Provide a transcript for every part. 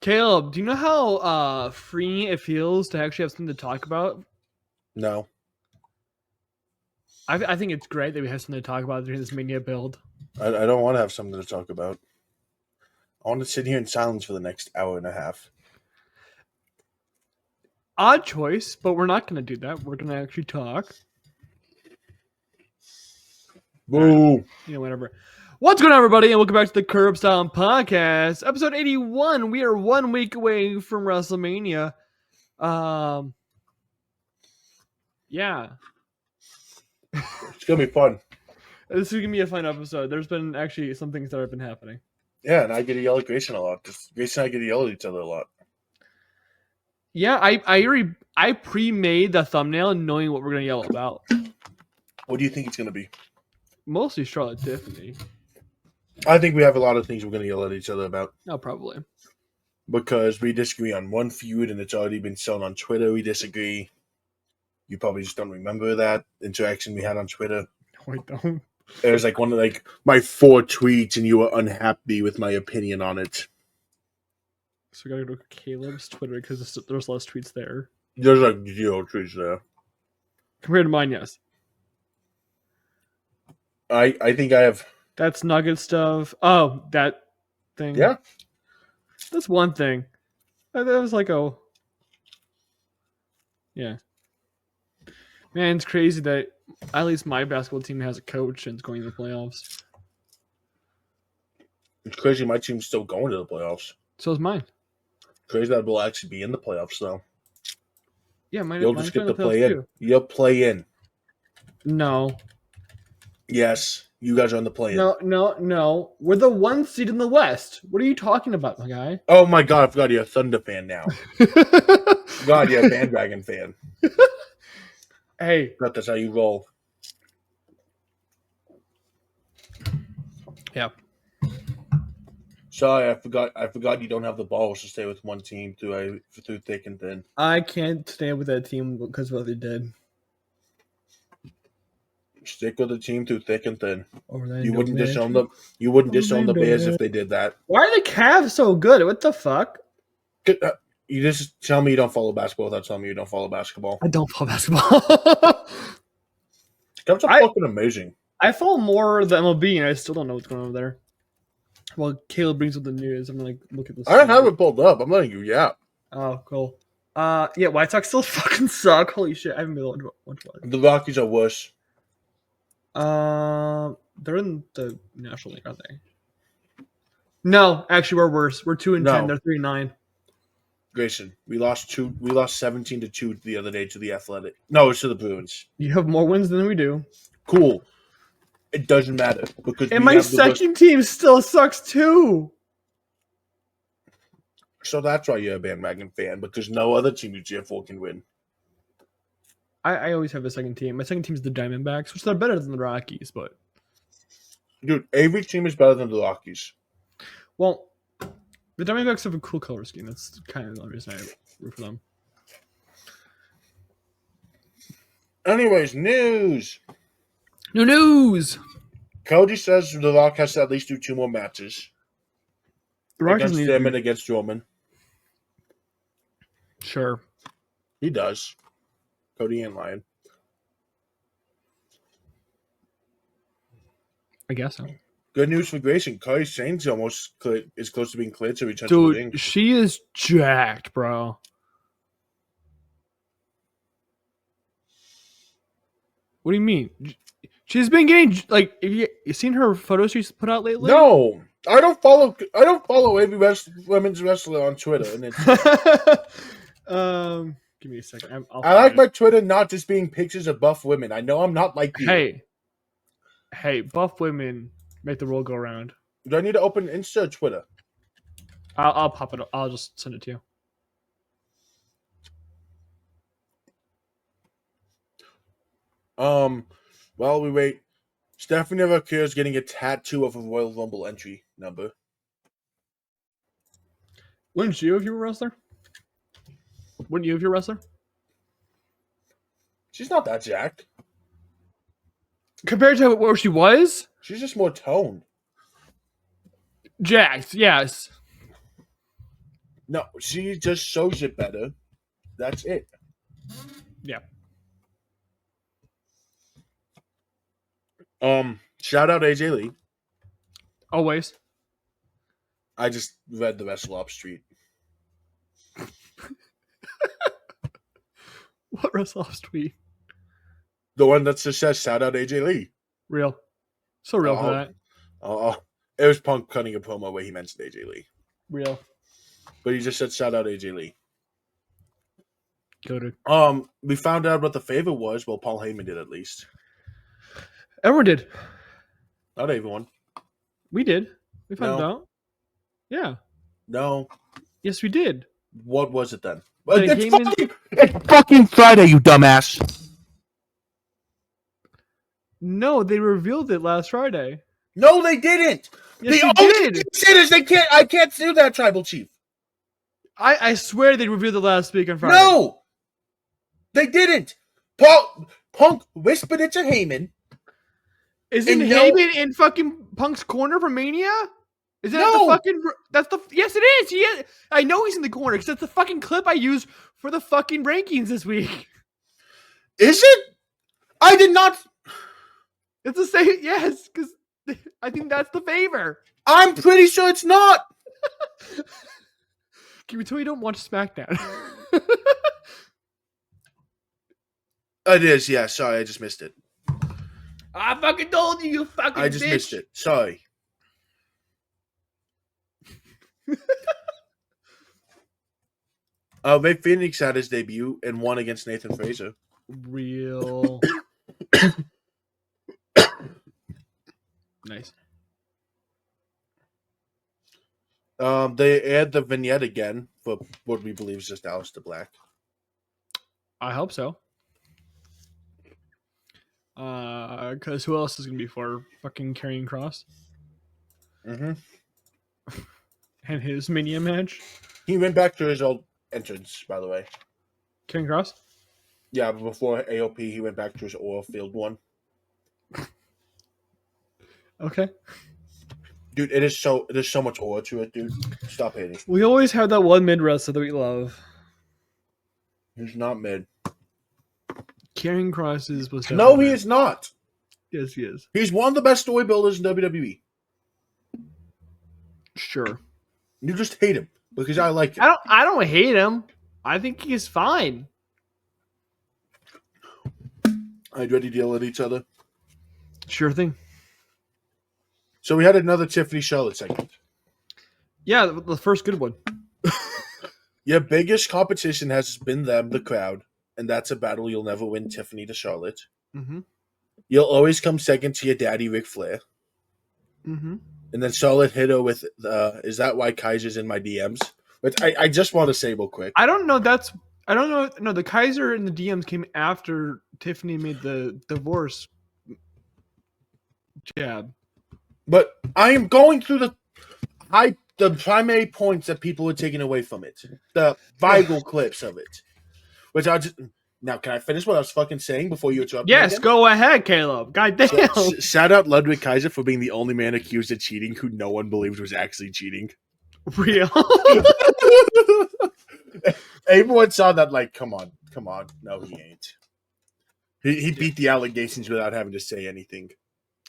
Caleb, do you know how freeing it feels to actually have something to talk about? No. I think it's great that we have something to talk about during this Mania build. I don't want to have something to talk about. I want to sit here in silence for the next hour and a half. Odd choice, but we're not going to do that. We're going to actually talk. Boo! Right. Whatever. What's going on, everybody, and welcome back to the Curb Stomp Podcast, episode 81. We are 1 week away from WrestleMania. Yeah. It's going to be fun. This is going to be a fun episode. There's been actually some things that have been happening. Yeah, and I get to yell at Grayson a lot. Grayson and I get to yell at each other a lot. Yeah, I pre-made the thumbnail knowing what we're going to yell about. What do you think it's going to be? Mostly Charlotte Tiffany. I think we have a lot of things we're going to yell at each other about. Oh, probably. Because we disagree on one feud, and it's already been shown on Twitter. We disagree. You probably just don't remember that interaction we had on Twitter. No, I don't. It was like one of my 4 tweets, and you were unhappy with my opinion on it. So we gotta go to Kaleb's Twitter because there's less tweets there. There's 0 tweets there. Compared to mine, yes. I think I have... That's Nugget stuff. Oh, that thing. Yeah. That's one thing. That was like, yeah. Man, it's crazy that at least my basketball team has a coach and it's going to the playoffs. It's crazy my team's still going to the playoffs. So is mine. Crazy that we'll actually be in the playoffs, though. Yeah, you'll just get to play in. You'll play in. No. Yes, you guys are on the play-in. No. We're the 1 seed in the West. What are you talking about, my guy? Oh my God, I forgot you're a Thunder fan now. God, you're a bandwagon fan. Hey. But that's how you roll. Yeah. Sorry, I forgot you don't have the balls to stay with one team through thick and thin. I can't stay with that team because of what they did. Stick with the team through thick and thin. Orlando you wouldn't disown them. You wouldn't disown the Bears if they did that. Why are the Cavs so good? What the fuck? You just tell me you don't follow basketball without telling me you don't follow basketball. I don't follow basketball. Cavs are fucking amazing. I follow more the MLB and I still don't know what's going on over there. Well, Caleb brings up the news. I'm gonna look at this. I don't have it pulled up. I'm letting you yap. Oh, cool. Yeah, White Sox still fucking suck. Holy shit, I haven't been able to watch it. The Rockies are worse. They're in the National League, aren't they? No, actually, we're worse. We're 2-10. They're 3-9. Grayson, we lost 17-2 the other day to the Athletic. No, it's to the Bruins. You have more wins than we do. Cool. It doesn't matter because and my second team still sucks too. So that's why you're a bandwagon fan, because no other team you cheer for can win. I always have a second team. My second team is the Diamondbacks, which they're better than the Rockies, but dude, every team is better than the Rockies. Well, the Diamondbacks have a cool color scheme. That's kind of the only reason I root for them. Anyways, news. New news. Cody says The Rock has to at least do 2 more matches. The Rock against him and against Roman. Sure. He does. Cody ain't lying. I guess so. Good news for Grayson. Cody Saints is close to being cleared to return to the ring. Dude, she is jacked, bro. What do you mean? She's been getting have you seen her photos she's put out lately? No, I don't follow every women's wrestler on Twitter. And it's give me a second. I like my Twitter not just being pictures of buff women. I know I'm not like you. Hey, buff women make the world go around. Do I need to open Insta or Twitter? I'll pop it up. I'll just send it to you. While we wait, Stephanie Vaquer is getting a tattoo of a Royal Rumble entry number. Wouldn't you if you were a wrestler? Wouldn't you if you're a wrestler? She's not that jacked. Compared to where she was? She's just more toned. Jacked, yes. No, she just shows it better. That's it. Yeah. Shout out AJ Lee. Always. I just read the Wrestle Up Street. What Russell's tweet? The one that just says shout out AJ Lee. Real. So real for that. It was Punk cutting a promo where he mentioned AJ Lee. Real. But he just said shout out AJ Lee. Go to. We found out what the favor was. Well, Paul Heyman did at least. Everyone did. Not everyone. We did. We found out. Yeah. No. Yes, we did. What was it then? It's fucking Friday, you dumbass. No, they revealed it last Friday. No, they didn't. Yes, the they only did. thing they said is I can't do that, Tribal Chief. I swear they revealed it last week on Friday. No, they didn't. Punk whispered it to Heyman. Isn't Heyman in fucking Punk's corner for Mania? Is that the fucking? That's the. Yes, it is. He is. I know he's in the corner because that's the fucking clip I used for the fucking rankings this week. Is it? I did not. It's the same. Yes, because I think that's the favor. I'm pretty sure it's not. Can we tell you don't watch SmackDown? It is. Yeah. Sorry, I just missed it. I fucking told you, you fucking. I just missed it. Sorry. Ray Phoenix had his debut and won against Nathan Fraser. Real. Nice. They add the vignette again for what we believe is just Aleister Black. I hope so. Because who else is gonna be for fucking Karrion Kross? Mm-hmm. And his Mania match. He went back to his old entrance, by the way. Karrion Kross? Yeah, but before AOP, he went back to his oil field one. Okay. Dude, there's so much aura to it, dude. Stop hating. We always have that one mid wrestler that we love. He's not mid. Karrion Kross is supposed to. No, he is not. Yes, he is. He's one of the best story builders in WWE. Sure. You just hate him because I like him. I don't hate him. I think he's fine. I'd ready to yell at each other. Sure thing. So we had another Tiffany Charlotte segment. Yeah, the first good one. Your biggest competition has been them, the crowd, and that's a battle you'll never win, Tiffany to Charlotte. Mm-hmm. You'll always come second to your daddy, Ric Flair. Mm-hmm. And then Charlotte hit her with, is that why Kaiser's in my DMs? But I just want to say real quick. I don't know. No, the Kaiser and the DMs came after Tiffany made the divorce jab. But I am going through the primary points that people are taking away from it. The viral clips of it. Which now, can I finish what I was fucking saying before you interrupt me Yes, again? go ahead, Caleb. God damn. Shout out Ludwig Kaiser for being the only man accused of cheating who no one believed was actually cheating. Real. Everyone saw that like, come on. No, he ain't. He beat the allegations without having to say anything.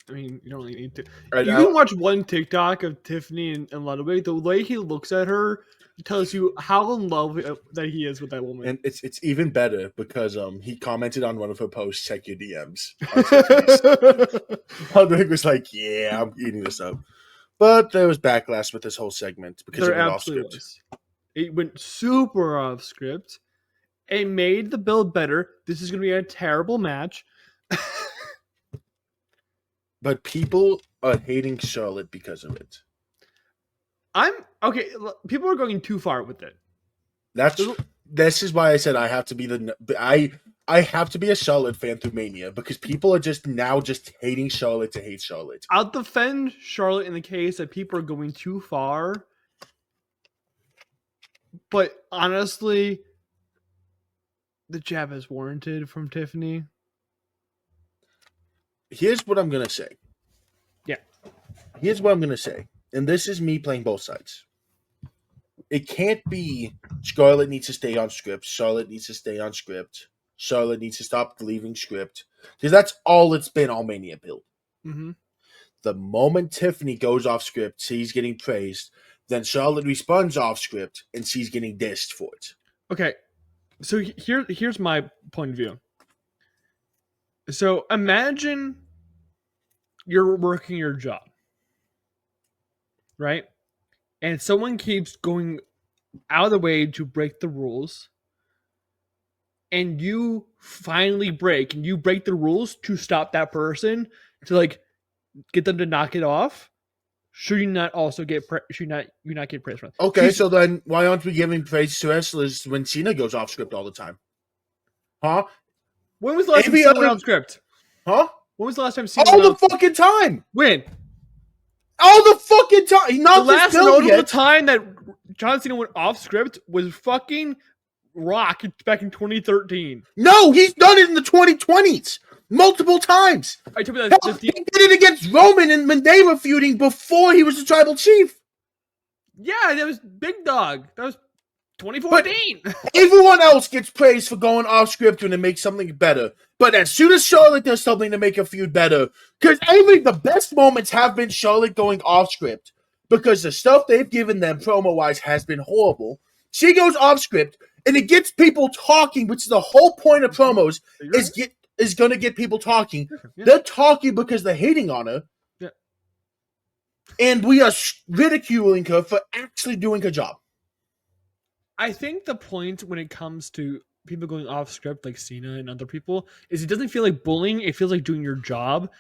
I mean, you don't really need to. Right, You can watch one TikTok of Tiffany and Ludwig. The way he looks at her tells you how in love that he is with that woman. And it's even better because he commented on one of her posts, check your DMs. Ludwig was like, yeah, I'm eating this up. But there was backlash with this whole segment because it went off script. It went super off script. It made the build better. This is going to be a terrible match. But people are hating Charlotte because of it. Okay. People are going too far with it. This is why I said I have to be I have to be a Charlotte fan through Mania because people are just hating Charlotte to hate Charlotte. I'll defend Charlotte in the case that people are going too far. But honestly, the jab is warranted from Tiffany. Here's what I'm going to say. Yeah. Here's what I'm going to say. And this is me playing both sides. it can't be Scarlett needs to stay on script. Charlotte needs to stay on script. Charlotte needs to stop leaving script. Because that's all it's been all Mania build. Mm-hmm. The moment Tiffany goes off script, she's getting praised. Then Charlotte responds off script, and she's getting dissed for it. Okay, so here's my point of view. So imagine you're working your job, right? And someone keeps going out of the way to break the rules, and you finally break, and you break the rules to stop that person, to like get them to knock it off. Should you not also get should you not get praise from that? Okay, so then why aren't we giving praise to wrestlers when Cena goes off script all the time? Huh? When was the last time Cena went off script? Huh? When was the last time Cena all the fucking time? When? All the fucking time. Not the last notable time that John Cena went off script was fucking Rock back in 2013. No, he's done it in the 2020s multiple times. I told you that he did it against Roman and when they were feuding before he was the tribal chief. Yeah, that was Big Dog. That was 2014. But everyone else gets praised for going off script when it makes something better. But as soon as Charlotte does something to make a feud better, because the best moments have been Charlotte going off script, because the stuff they've given them promo-wise has been horrible. She goes off script, and it gets people talking, which is the whole point of promos, is going to get people talking. Yeah. They're talking because they're hating on her. Yeah. And we are ridiculing her for actually doing her job. I think the point when it comes to people going off script like Cena and other people is it doesn't feel like bullying. It feels like doing your job.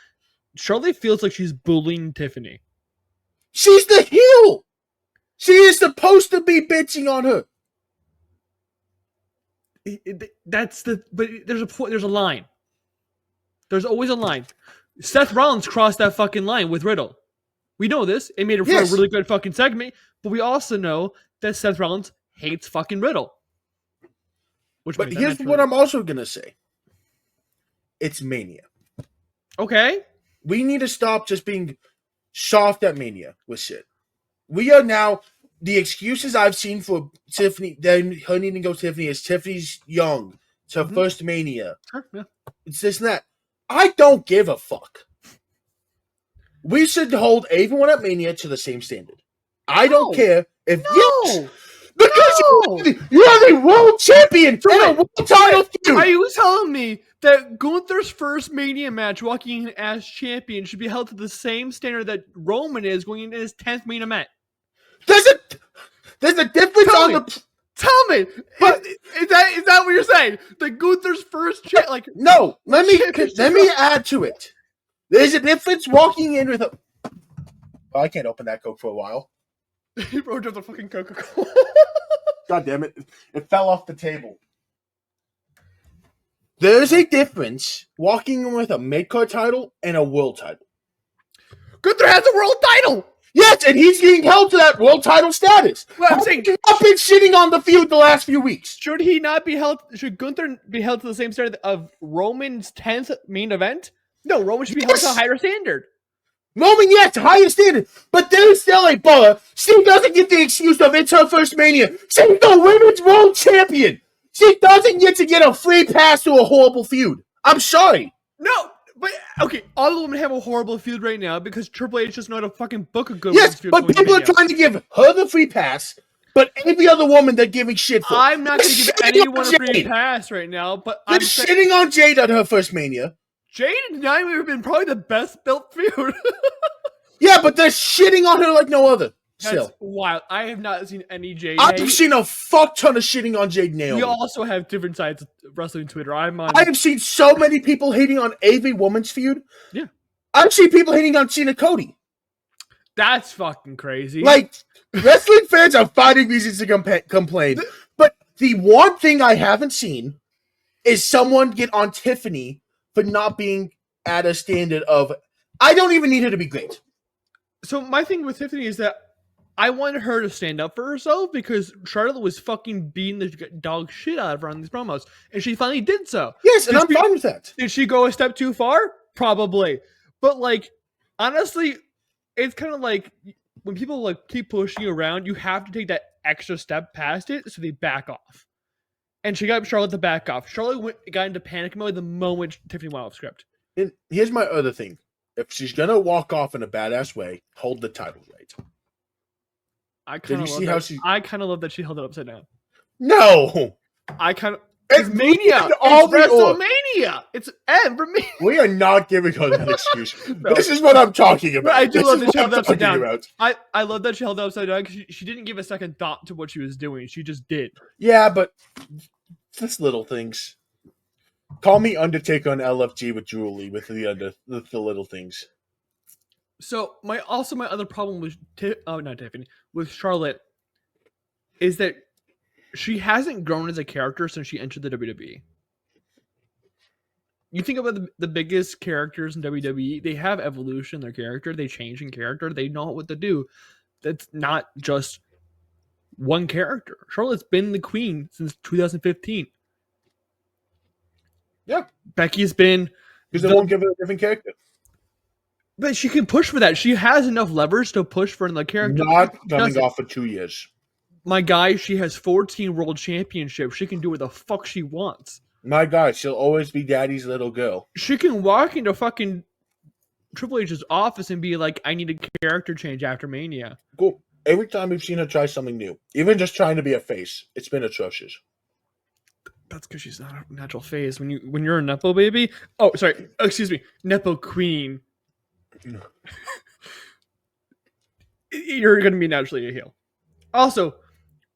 Charlotte feels like she's bullying Tiffany. She's the heel. She is supposed to be bitching on her. But there's a line. There's always a line. Seth Rollins crossed that fucking line with Riddle. We know this. It made it for a really good fucking segment. But we also know that Seth Rollins hates fucking Riddle. But here's what I'm also going to say. It's Mania. Okay. We need to stop just being soft at Mania with shit. We are now... The excuses I've seen for Tiffany, her needing to go Tiffany, is Tiffany's young. It's her first Mania. Sure, yeah. It's this and that. I don't give a fuck. We should hold everyone at Mania to the same standard. I don't care if because you are the world champion in a world title feud. Are you telling me that Gunther's first Mania match walking in as champion should be held to the same standard that Roman is going into his 10th main event? There's a difference on the... Tell me! But, is that what you're saying? That Gunther's first No, let me add to it. There's a difference walking in with a... Oh, I can't open that Coke for a while. He wrote up the fucking Coca-Cola. God damn it. It fell off the table. There's a difference walking in with a mid-card title and a world title. Gunther has a world title! Yes, and he's getting held to that world title status. Well, I'm saying, I've been shitting on the feud the last few weeks. Should Gunther be held to the same standard of Roman's 10th main event? No, Roman should be held to a higher standard. Roman, yes, higher standard, but there's still a bar. She doesn't get the excuse of it's her first Mania. She's the women's world champion. She doesn't get to get a free pass to a horrible feud. I'm sorry. No. But, okay, all the women have a horrible feud right now because Triple H just know how to fucking book a good women's feud. Yes, but people are trying to give her the free pass, but every other woman they're giving shit for. I'm not going to give anyone a free pass right now, but they're shitting on Jade at her first Mania. Jade and Naomi have been probably the best built feud. Yeah, but they're shitting on her like no other. That's wild. I have not seen any Jade. I've seen a fuck ton of shitting on Jade Naomi. We also have different sides of wrestling Twitter. I have seen so many people hating on every woman's feud. Yeah. I've seen people hating on Cena Cody. That's fucking crazy. Like, wrestling fans are finding reasons to complain. But the one thing I haven't seen is someone get on Tiffany for not being at a standard of, I don't even need her to be great. So my thing with Tiffany is that I wanted her to stand up for herself because Charlotte was fucking beating the dog shit out of her on these promos. And she finally did so. Yes, and I'm fine with that. Did she go a step too far? Probably. But, like, honestly, it's kind of like when people, like, keep pushing you around, you have to take that extra step past it, so they back off. And she got Charlotte to back off. Charlotte got into panic mode the moment Tiffany went off script. And here's my other thing. If she's going to walk off in a badass way, hold the title right. I kind of love that she held it upside down. No! It's Mania. It's WrestleMania. It's M for me. We are not giving her that excuse. No. This is what I'm talking about. But I do love that she held it upside down. I love that she held it upside down because she didn't give a second thought to what she was doing. She just did. Yeah, but just little things. Call me Undertaker on LFG with Julie with the little things. So my other problem with not Tiffany with Charlotte is that she hasn't grown as a character since she entered the WWE. You think about the biggest characters in WWE, they have evolution in their character, they change in character, they know what to do. That's not just one character. Charlotte's been the queen since 2015. Yeah. Becky's been... Because they won't give her a different character. But she can push for that. She has enough levers to push for another character. Not coming off for 2 years. My guy, she has 14 world championships. She can do what the fuck she wants. My God, she'll always be daddy's little girl. She can walk into fucking Triple H's office and be like, I need a character change after Mania. Cool. Every time we've seen her try something new, even just trying to be a face, it's been atrocious. That's because she's not a natural face. When you're a Nepo baby... Oh, sorry. Excuse me. Nepo queen. You're going to be naturally a heel. Also...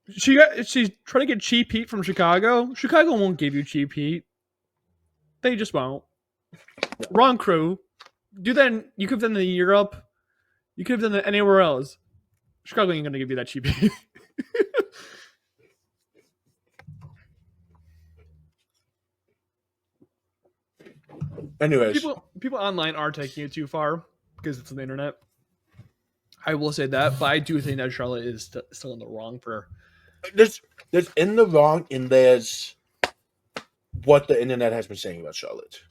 She's trying to get cheap heat from Chicago. Chicago won't give you cheap heat. They just won't. Wrong crew. Do that. You could have done it in Europe. You could have done it anywhere else. Chicago ain't gonna give you that cheap heat. Anyways, people online are taking it too far because it's on the internet. I will say that, but I do think that Charlotte is still in the wrong for. There's in the wrong, and there's what the internet has been saying about Charlotte.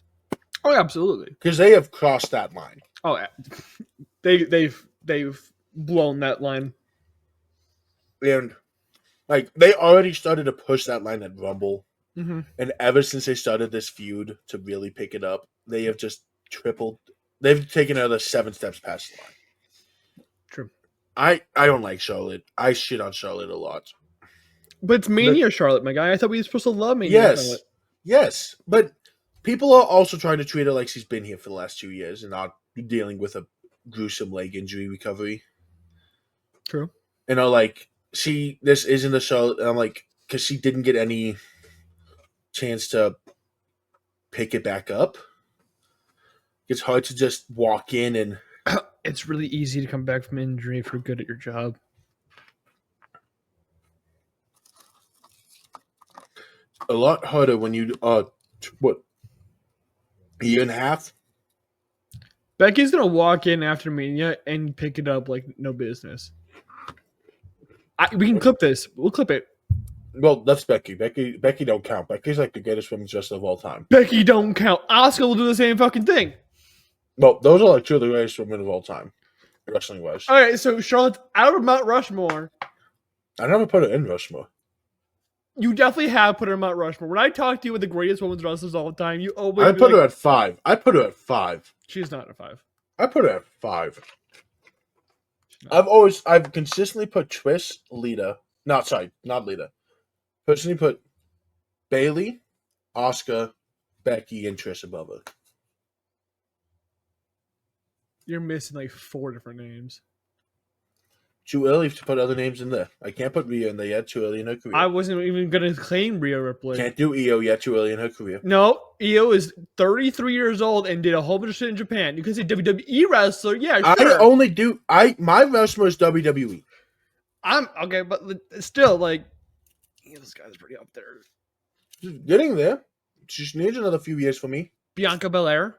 Oh, absolutely, because they have crossed that line. Oh, they've blown that line, and like they already started to push that line at Rumble, and ever since they started this feud to really pick it up, they have just tripled. They've taken another 7 steps past the line. True. I don't like Charlotte. I shit on Charlotte a lot. But it's Mania Charlotte, my guy. I thought we were supposed to love Mania Charlotte. Yes. But people are also trying to treat her like she's been here for the last 2 years and not dealing with a gruesome leg injury recovery. True. And are like, this isn't a Charlotte. And I'm like, because she didn't get any chance to pick it back up. It's hard to just walk in and... It's really easy to come back from injury if you're good at your job. A lot harder when you a year and a half. Becky's gonna walk in after Mania and pick it up like no business. We can clip this. We'll clip it. Well, that's Becky. Becky don't count. Becky's like the greatest women's wrestler of all time. Becky don't count. Asuka will do the same fucking thing. Well, those are like 2 of the greatest women of all time, wrestling wise. All right, so Charlotte's out of Mount Rushmore. I never put her in Rushmore. You definitely have put her in Mount Rushmore. When I talk to you with the greatest women's wrestlers all the time, you always. I put her at 5. I put her at 5. She's not at 5. I put her at 5. I've consistently put Trish, Lita. Not Lita. Personally put Bayley, Asuka, Becky, and Trish above her. You're missing like 4 different names. Too early to put other names in there. I can't put Rhea in there yet. Too early in her career. I wasn't even going to claim Rhea Ripley. Can't do Io yet. Too early in her career. No, Io is 33 years old and did a whole bunch of shit in Japan. You can say WWE wrestler. Yeah, sure. My wrestler is WWE. I'm okay, but still, like, this guy's pretty up there. She's getting there. She just needs another few years for me. Bianca Belair.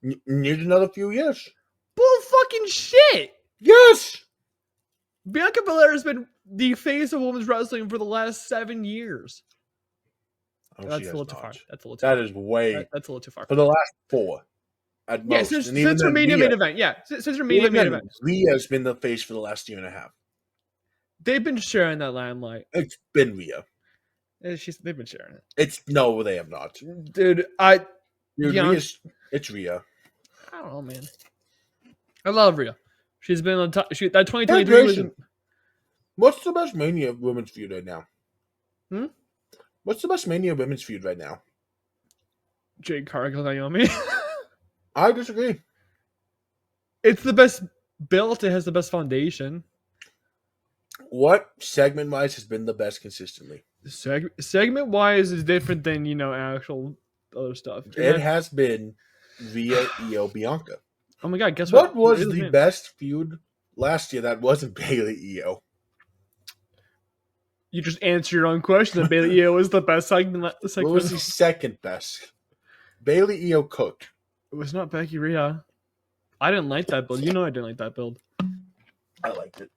Needs another few years. Bull fucking shit. Yes. Bianca Belair has been the face of women's wrestling for the last 7 years. That's a little too far. That's a little too far. That is way. That's a little too far. For the last 4. At most. Yeah, since her Mania main event. Yeah, since her Mania main event. Rhea has been the face for the last year and a half. They've been sharing that limelight. It's been Rhea. They've been sharing it. No, they have not. Dude, It's Rhea. I don't know, man. I love Rhea. She's been on top. That 2023 Grayson. was. What's the best Mania women's feud right now? Hmm? What's the best Mania women's feud right now? Jade Cargill, Naomi. I disagree. It's the best built. It has the best foundation. What segment-wise has been the best consistently? Segment-wise is different than, actual other stuff. It has been Rhea, Io, Bianca. Oh my god, guess what? What was the best feud last year that wasn't Bayley, Io? You just answer your own question. That Bayley Io was the best segment. What was the second best? Bayley, Io, Cook. It was not Becky Rhea. I didn't like that build. You know I didn't like that build. I liked it.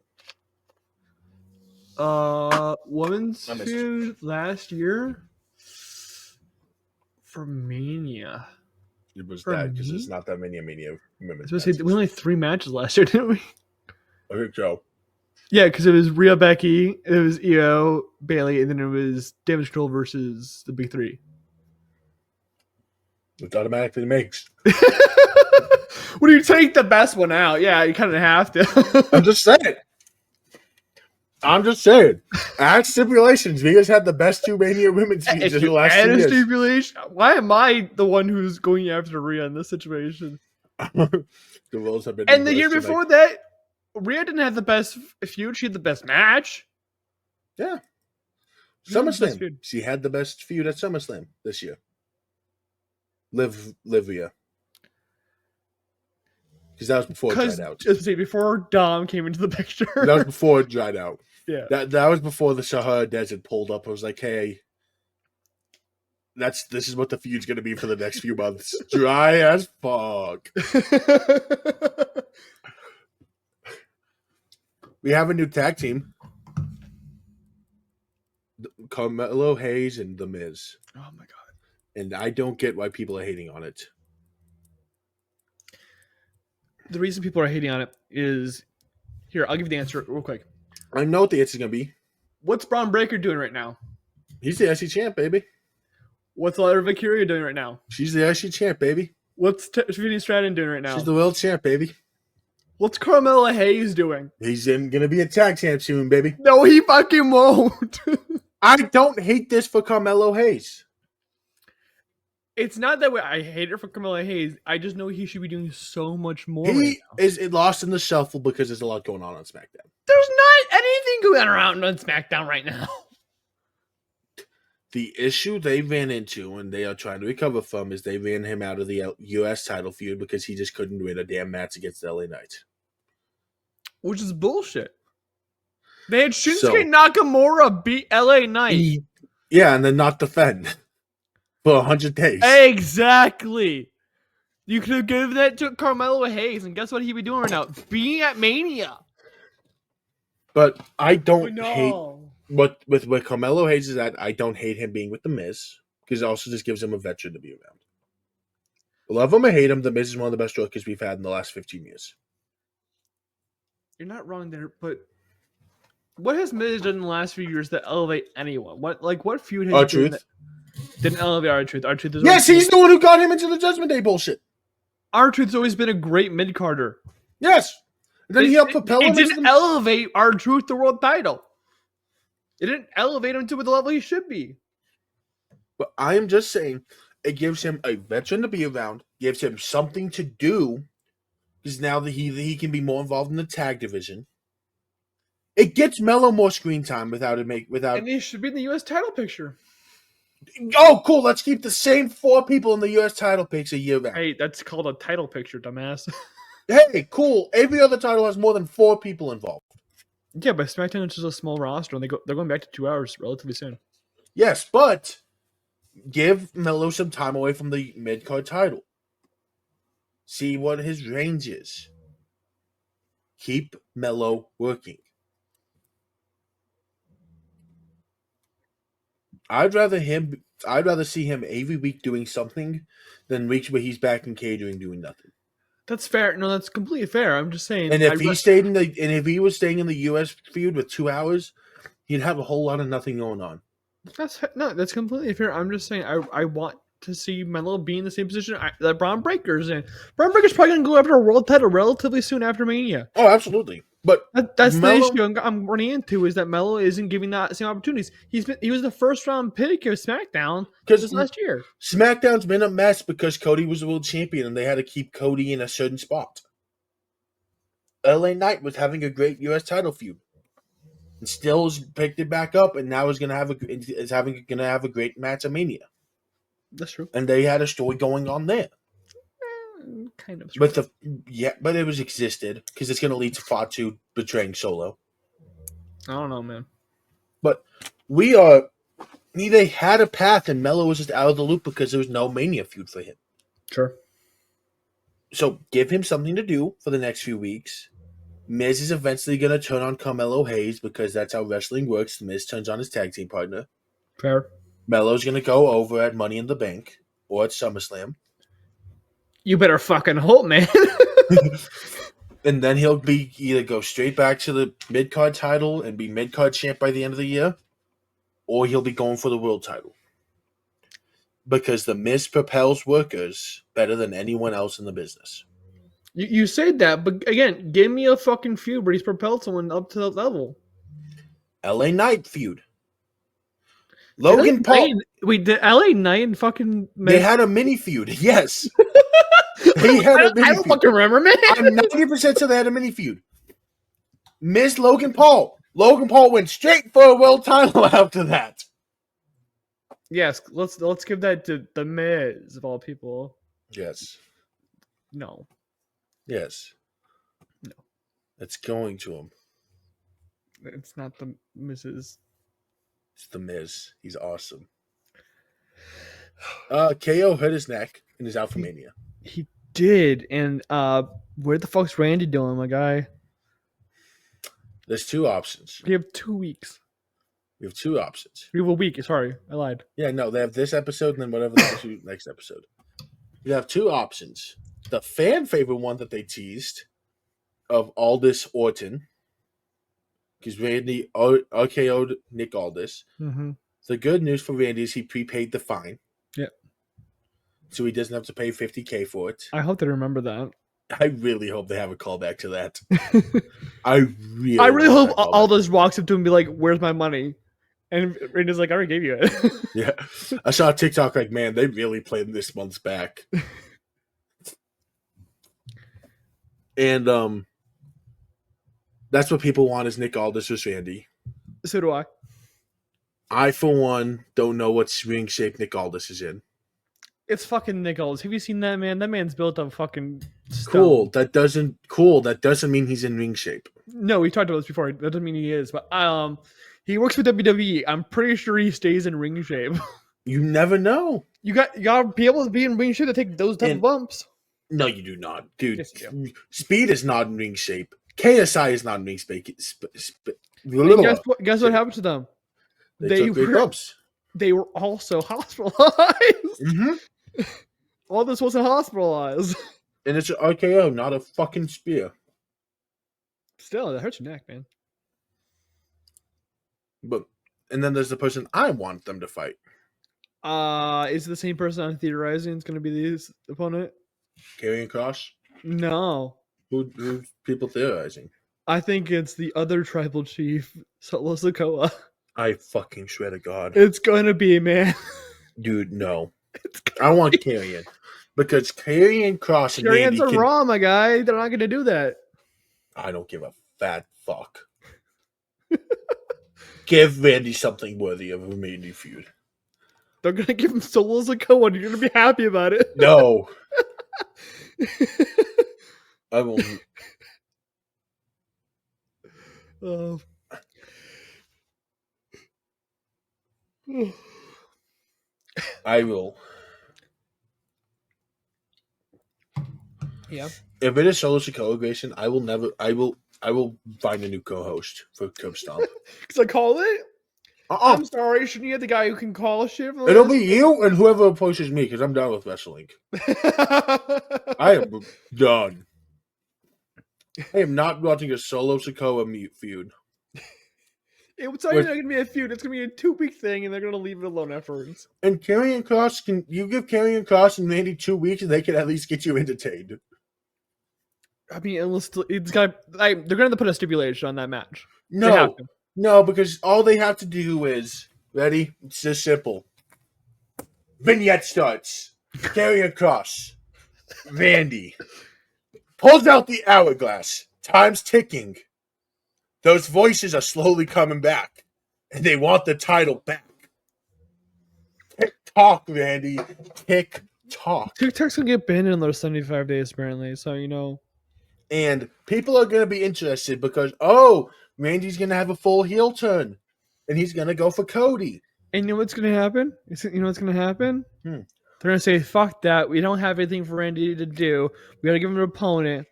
Women's feud last year for Mania. It was that because there's not that many Mania women's. We only had 3 matches last year, didn't we? I think so. Yeah, because it was Rhea, Becky, it was Io, Bayley, and then it was Damage Control versus the Big Three. Which automatically makes. When you take the best one out, yeah, you kind of have to. I'm just saying. At stipulations, Vegas had the best 2 Mania women's feuds in the last 2 years. Stipulation, why am I the one who's going after Rhea in this situation? The roles have been. And the year before that, Rhea didn't have the best feud. She had the best match. Yeah. SummerSlam. She had the best feud at SummerSlam this year. Livia. Because that was before it dried out. Before Dom came into the picture. That was before it dried out. Yeah. That was before the Sahara Desert pulled up. I was like, hey, this is what the feud's going to be for the next few months. Dry as fuck. We have a new tag team. Carmelo Hayes and The Miz. Oh my god. And I don't get why people are hating on it. The reason people are hating on it is... Here, I'll give you the answer real quick. I know what the answer is going to be. What's Braun Breaker doing right now? He's the IC champ, baby. What's Lyra Valkyria doing right now? She's the IC champ, baby. What's Tiffany Stratton doing right now? She's the world champ, baby. What's Carmelo Hayes doing? He's going to be a tag champ soon, baby. No, he fucking won't. I don't hate this for Carmelo Hayes. It's not that way. I hate it for Carmelo Hayes. I just know he should be doing so much more. He is lost in the shuffle because there's a lot going on SmackDown. There's not anything going around on SmackDown right now. The issue they ran into and they are trying to recover from is they ran him out of the U.S. title feud because he just couldn't win a damn match against LA Knight. Which is bullshit. They had Shinsuke Nakamura beat LA Knight. Yeah, and then not defend for 100 days. Exactly. You could have given that to Carmelo Hayes, and guess what he'd be doing right now? Being at Mania. But I don't hate with Carmelo Hayes is that I don't hate him being with The Miz because it also just gives him a veteran to be around. Love him or hate him, The Miz is one of the best rookies we've had in the last 15 years. You're not wrong there, but what has Miz done in the last few years that elevate anyone? What feud has he done that didn't elevate R-Truth? R-Truth is yes, he's the one who got him into the Judgment Day bullshit. R-Truth's always been a great mid-carder. Yes. And then he helped propel him. It didn't elevate R-Truth the world title. It didn't elevate him to the level he should be. But I am just saying, it gives him a veteran to be around, gives him something to do, because now that he can be more involved in the tag division. It gets Melo more screen time and he should be in the U.S. title picture. Oh, cool! Let's keep the same 4 people in the U.S. title picks a year back. Hey, that's called a title picture, dumbass. Hey, cool! Every other title has more than 4 people involved. Yeah, but SmackDown is just a small roster, and they're going back to 2 hours relatively soon. Yes, but give Melo some time away from the mid-card title. See what his range is. Keep Melo working. I'd rather see him every week doing something than weeks where he's back in catering doing nothing. That's fair. No, that's completely fair. I'm just saying. And if he was staying in the U.S. feud with 2 hours, he'd have a whole lot of nothing going on. That's completely fair. I'm just saying. I want to see Melo be in the same position that Braun Breaker's in. Braun Breaker's probably gonna go after a world title relatively soon after Mania. Oh, absolutely. But that's Melo, the issue I'm running into is that Melo isn't giving that same opportunities. He was the first round pick of SmackDown this last year. SmackDown's been a mess because Cody was the world champion and they had to keep Cody in a certain spot. LA Knight was having a great U.S. title feud, and still picked it back up, and now is gonna have a great match at Mania. That's true. And they had a story going on there. Kind of. But but it was existed because it's gonna lead to Fatu betraying Solo. I don't know, man. But they had a path, and Melo was just out of the loop because there was no Mania feud for him. Sure. So give him something to do for the next few weeks. Miz is eventually going to turn on Carmelo Hayes because that's how wrestling works. Miz turns on his tag team partner. Fair. Melo's going to go over at Money in the Bank or at SummerSlam. You better fucking hope, man. And then he'll be either go straight back to the mid-card title and be mid-card champ by the end of the year, or he'll be going for the world title. Because the Miz propels workers better than anyone else in the business. You said that, but again, give me a fucking feud where he's propelled someone up to that level. LA Knight feud. Logan Paul. Wait, did LA Knight and fucking Miz? They had a mini feud, yes. They had a mini feud. I don't fucking remember, man. I'm 90% sure they had a mini feud. Miz Logan Paul. Logan Paul went straight for a world title after that. Yes, let's give that to the Miz of all people. Yes. No. Yes. No. It's going to him. It's not the Mrs. It's the Miz. He's awesome. KO hurt his neck and is out for Mania. He did. And where the fuck's Randy doing, my guy? There's 2 options. We have 2 weeks. We have 2 options. We have a week. Sorry, I lied. Yeah, no, they have this episode and then whatever the next episode. We have 2 options. The fan favorite one that they teased of Aldis Orton, because Randy RKO'd Nick Aldis. Mm-hmm. The good news for Randy is he prepaid the fine. Yeah. So he doesn't have to pay $50K for it. I hope they remember that. I really hope they have a callback to that. I really hope Aldis walks up to him and be like, "Where's my money?" And Randy's like, "I already gave you it." Yeah. I saw a TikTok like, man, they really played this month's back. And that's what people want is Nick Aldis versus Randy. So do I. I, for one, don't know what ring shape Nick Aldis is in. It's fucking Nick Aldis. Have you seen that, man? That man's built up fucking stone. That doesn't mean he's in ring shape. No, we talked about this before. That doesn't mean he is. But he works for WWE. I'm pretty sure he stays in ring shape. You never know. You gotta be able to be in ring shape to take those type of bumps. No, you do not, dude. Yes, you do. Speed is not in ring shape. KSI is not in ring shape. Guess what happened to them? They took big bumps. They were also hospitalized. Mm-hmm. All this wasn't hospitalized. And it's an RKO, not a fucking spear. Still, that hurts your neck, man. And then there's the person I want them to fight. Is it the same person I'm theorizing is going to be the opponent? Karrion Kross? No. Who's people theorizing? I think it's the other tribal chief, Solo Sikoa. I fucking swear to God. It's going to be, man. Dude, no. I want Karrion. Because Karrion Kross and Karrion's a Raw, my guy. They're not going to do that. I don't give a fat fuck. Give Randy something worthy of a Mania feud. They're going to give him Solo Sikoa and you're going to be happy about it. No. I won't. I will. Yeah. If it is Solo Sikoa, Grayson, I will find a new co-host for Stomp. Because I call it? I'm sorry. Shouldn't you have the guy who can call shit? It'll be you and whoever approaches me because I'm done with wrestling. I am done. I am not watching a Solo Sikoa feud. It's not even going to be a feud. It's going to be a 2-week thing, and they're going to leave it alone afterwards. And Karrion Kross, can you give Karrion Kross and Randy 2 weeks, and they can at least get you entertained? I mean, they're going to put a stipulation on that match. No, because all they have to do is ready. It's just simple. Vignette starts. Karrion Kross, Randy pulls out the hourglass. Time's ticking. Those voices are slowly coming back, and they want the title back. Tick tock, Randy. Tick tock. TikTok's gonna get banned in another 75 days, apparently. So and people are gonna be interested because Randy's gonna have a full heel turn, and he's gonna go for Cody. And you know what's gonna happen? They're gonna say, "Fuck that! We don't have anything for Randy to do. We gotta give him an opponent."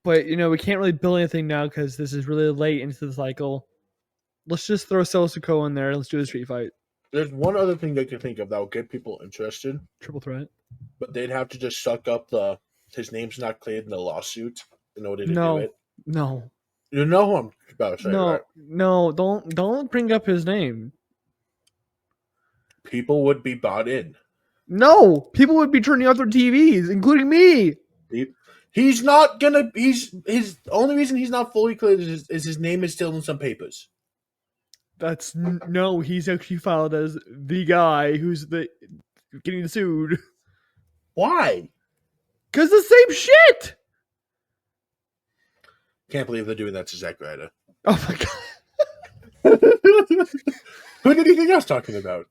But we can't really build anything now because this is really late into the cycle. Let's just throw Solo Sikoa in there. Let's do a street fight. There's one other thing they can think of that will get people interested. Triple threat. But they'd have to just suck up his name's not cleared in the lawsuit in order to do it. No. You know who I'm about to say, right? No, don't bring up his name. People would be bought in. No, people would be turning off their TVs, including me. He's not gonna. His only reason he's not fully cleared is his name is still in some papers. He's actually filed as the guy who's getting sued. Why? Because the same shit. Can't believe they're doing that to Zack Ryder. Oh my god. Who did you think I was talking about?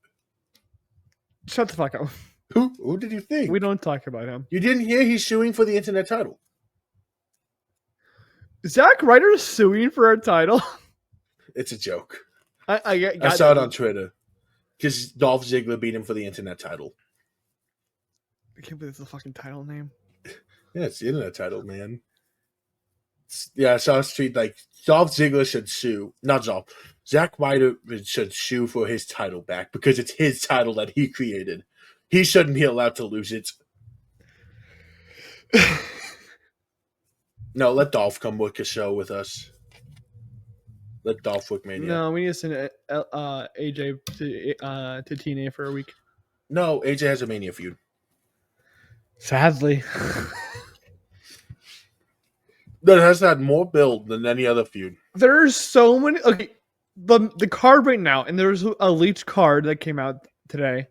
Shut the fuck up. Who did you think? We don't talk about him. You didn't hear he's suing for the internet title. Zack Ryder's suing for a title? It's a joke. I saw it on Twitter. Because Dolph Ziggler beat him for the internet title. I can't believe it's a fucking title name. Yeah, it's the internet title, man. I saw a tweet like Dolph Ziggler should sue. Not Dolph. Zack Ryder should sue for his title back because it's his title that he created. He shouldn't be allowed to lose it. No, let Dolph come work a show with us. Let Dolph work Mania. No, we need to send AJ to TNA for a week. No, AJ has a Mania feud. Sadly. That has had more build than any other feud. There's so many. Okay, the card right now, and there's a leaked card that came out today.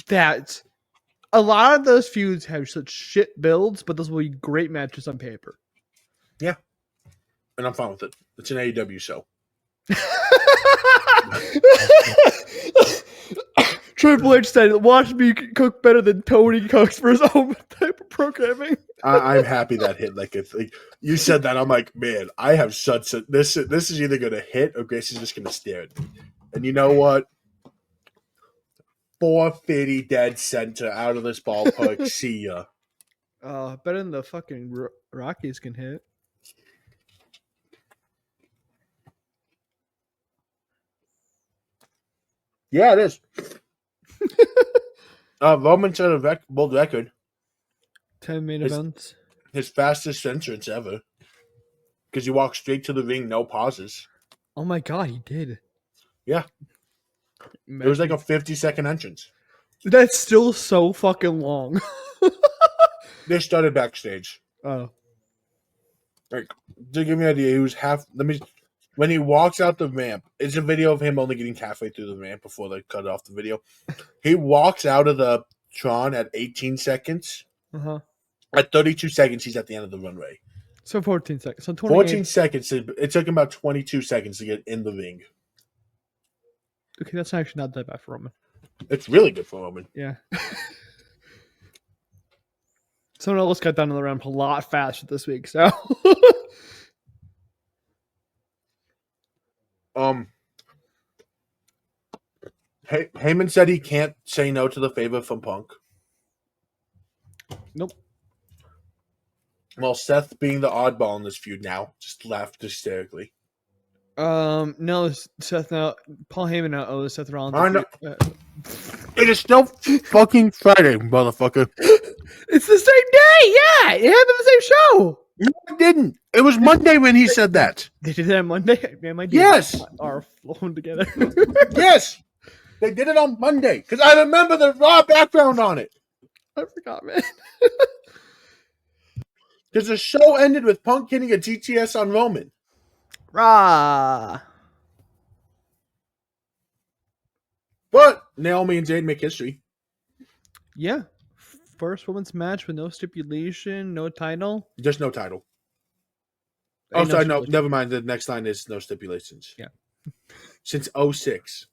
That a lot of those feuds have such shit builds, but those will be great matches on paper. Yeah. And I'm fine with it. It's an AEW show. Triple H said, "Watch me cook better than Tony cooks for his own type of programming." I'm happy that hit. Like you said that, I'm like, man, I have such a this is either gonna hit or Grayson's just gonna stare at me. And you know what? 450 dead center out of this ballpark. See ya. Better than the fucking Rockies can hit. Yeah, it is. Roman set a world record. 10 main events. His fastest entrance ever. Because he walked straight to the ring, no pauses. Oh my god, he did. Yeah. It was like a 50-second entrance. That's still so fucking long. They started backstage. Oh. Like, to give me an idea, he was when he walks out the ramp, it's a video of him only getting halfway through the ramp before they cut off the video. He walks out of the Tron at 18 seconds. Uh-huh. At 32 seconds, he's at the end of the runway. So 14 seconds. So 14 seconds. It took him about 22 seconds to get in the ring. Okay, that's actually not that bad for Roman. It's really good for Roman. Yeah. Someone else got down to the ramp a lot faster this week, so. Heyman said he can't say no to the favor from Punk. Nope. Well, Seth being the oddball in this feud now just laughed hysterically. No, Seth. No, Paul Heyman now owes Seth Rollins. I know. It is still fucking Friday, motherfucker. It's the same day. Yeah, it happened the same show. No, it didn't. It was Monday when he said that. They did it on Monday. Man, my days Yes. are flowing together. Yes. They did it on Monday because I remember the Raw background on it. I forgot, man. Because the show ended with Punk hitting a GTS on Roman. Rah. But Naomi and Jade make history. Yeah. First women's match with no stipulation, no title. Just no title. Oh, sorry, no, never mind. The next line is no stipulations. Yeah. Since 06.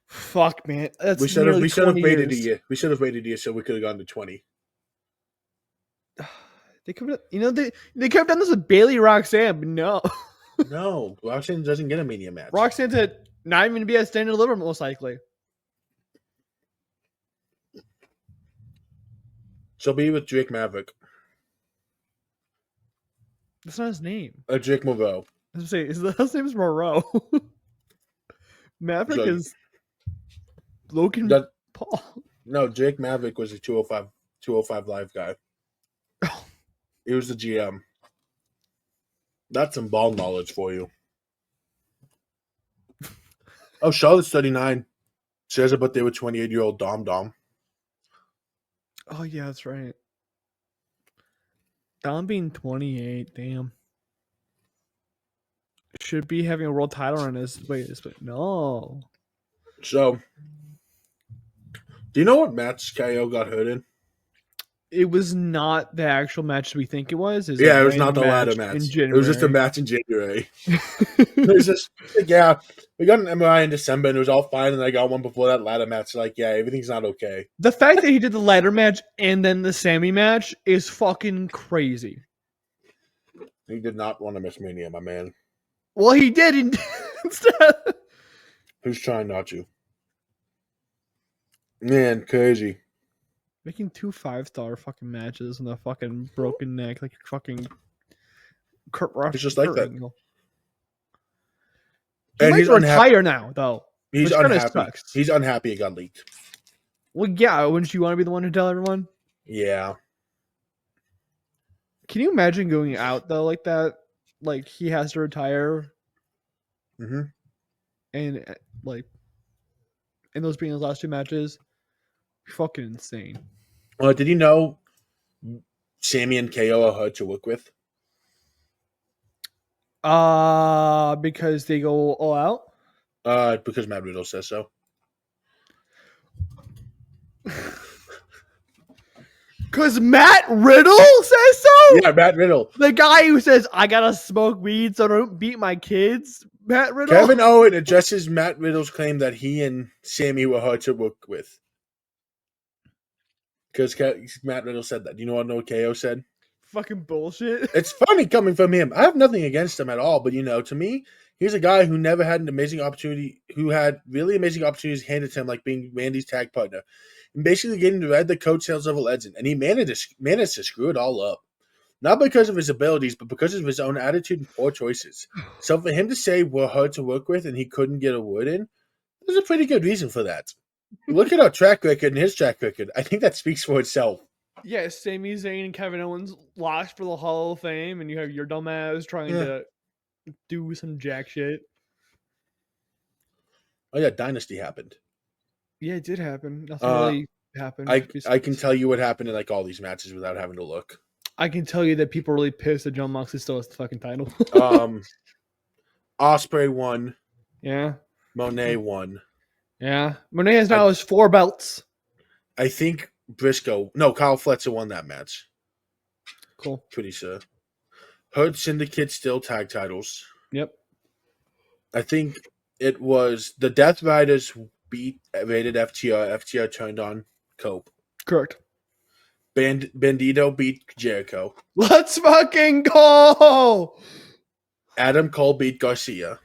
Fuck, man. That's we should have waited years. a year. We should have waited a year so we could have gone to 20. They could have, they could have done this with Bayley Roxanne, but no. No, Roxanne doesn't get a Mania match. Roxanne's not even to be a stand and deliver, most likely. She'll be with Drake Maverick. That's not his name. Drake Moreau. I was say his last name is Moreau. Maverick is Logan Paul. No, Drake Maverick was a 205 Live guy. He was the GM. That's some ball knowledge for you. Oh, Charlotte's 39. She has a birthday with 28-year-old Dom. Oh, yeah, that's right. Dom being 28, damn. Should be having a world title on his waist, but no. So, do you know what match KO got hurt in? It was not the actual match we think it was. It was not the ladder match. It was just a match in January. It was just, yeah, we got an MRI in December and it was all fine, and I got one before that ladder match. Like, yeah, everything's not okay. The fact that he did the ladder match and then the Sammy match is fucking crazy. He did not want to miss Mania, my man. Well, he did instead. Who's trying not to? Man, crazy. Making 2 5-star fucking matches and a fucking broken neck, like fucking Kurt Rush. It's just like that. He might retire now, though. He's unhappy. He's unhappy it got leaked. Well, yeah. Wouldn't you want to be the one to tell everyone? Yeah. Can you imagine going out though like that? Like he has to retire. Mm-hmm. And like, and those being his last 2 matches, fucking insane. Did you know Sammy and KO are hard to work with? Because they go all out? Because Matt Riddle says so. Because Matt Riddle says so? Yeah, Matt Riddle. The guy who says, I gotta smoke weed so I don't beat my kids? Matt Riddle? Kevin Owen addresses Matt Riddle's claim that he and Sammy were hard to work with. Because Matt Riddle said that. Do you know what KO said? Fucking bullshit. It's funny coming from him. I have nothing against him at all, but to me, he's a guy who never had an amazing opportunity, who had really amazing opportunities handed to him, like being Randy's tag partner, and basically getting to ride the coattails of a legend. And he managed to screw it all up. Not because of his abilities, but because of his own attitude and poor choices. So for him to say we're hard to work with and he couldn't get a word in, there's a pretty good reason for that. Look at our track record and his track record. I think that speaks for itself. Yeah, Sami Zayn and Kevin Owens lost for the Hall of Fame, and you have your dumbass trying to do some jack shit. Oh yeah, Dynasty happened. Yeah, it did happen. Nothing really happened. I can tell you what happened in like all these matches without having to look. I can tell you that people are really pissed that Jon Moxley still has the fucking title. Ospreay won. Yeah. Monet won. Yeah. Monet has now his 4 belts. I think Kyle Fletcher won that match. Cool. Pretty sure. Hurt Syndicate still tag titles. Yep. I think it was the Death Riders beat Rated FTR. FTR turned on Cope. Correct. Bandito beat Jericho. Let's fucking go! Adam Cole beat Garcia.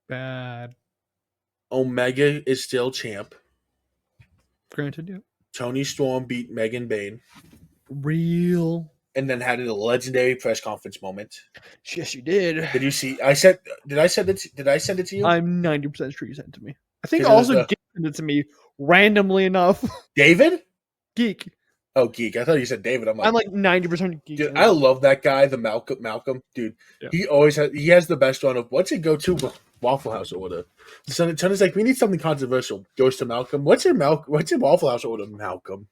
Bad. Omega is still champ. Granted, yeah. Tony Storm beat Megan Bayne. Real. and then had a legendary press conference moment. Yes, you did. Did you see? Did I send it to you? I'm 90% sure you sent it to me. I think also Geek sent it to me randomly enough. David? Geek. Oh, Geek. I thought you said David. I'm like 90% Geek. Dude, I love that guy, the Malcolm. Dude, yeah. He has the best run of what's it go to Waffle House order. So Tony's like, we need something controversial. Goes to Malcolm. What's your Waffle House order? Malcolm.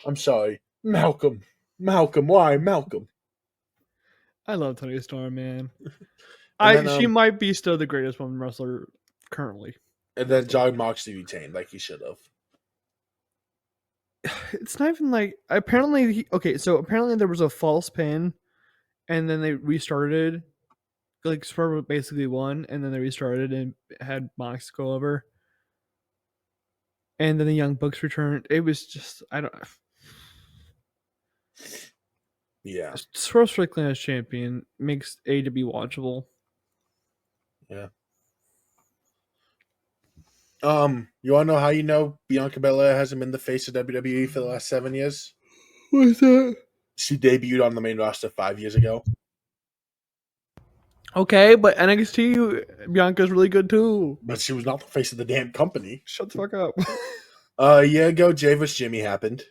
I'm sorry. Malcolm. Why? Malcolm. I love Tony Storm, man. She might be still the greatest woman wrestler currently. And then John Moxley retained like he should have. It's not even like apparently there was a false pin, and then they restarted. Like Spur basically won, and then they restarted and had Mox go over. And then the Young Bucks returned. It was just Yeah. Swerve Strickland as champion makes A to be watchable. Yeah. You want to know how you know Bianca Belair hasn't been the face of WWE for the last 7 years? What's that? She debuted on the main roster 5 years ago. Okay, but NXT Bianca's really good too. But she was not the face of the damn company. Shut the fuck up. A year ago, Jay vs. Jimmy happened.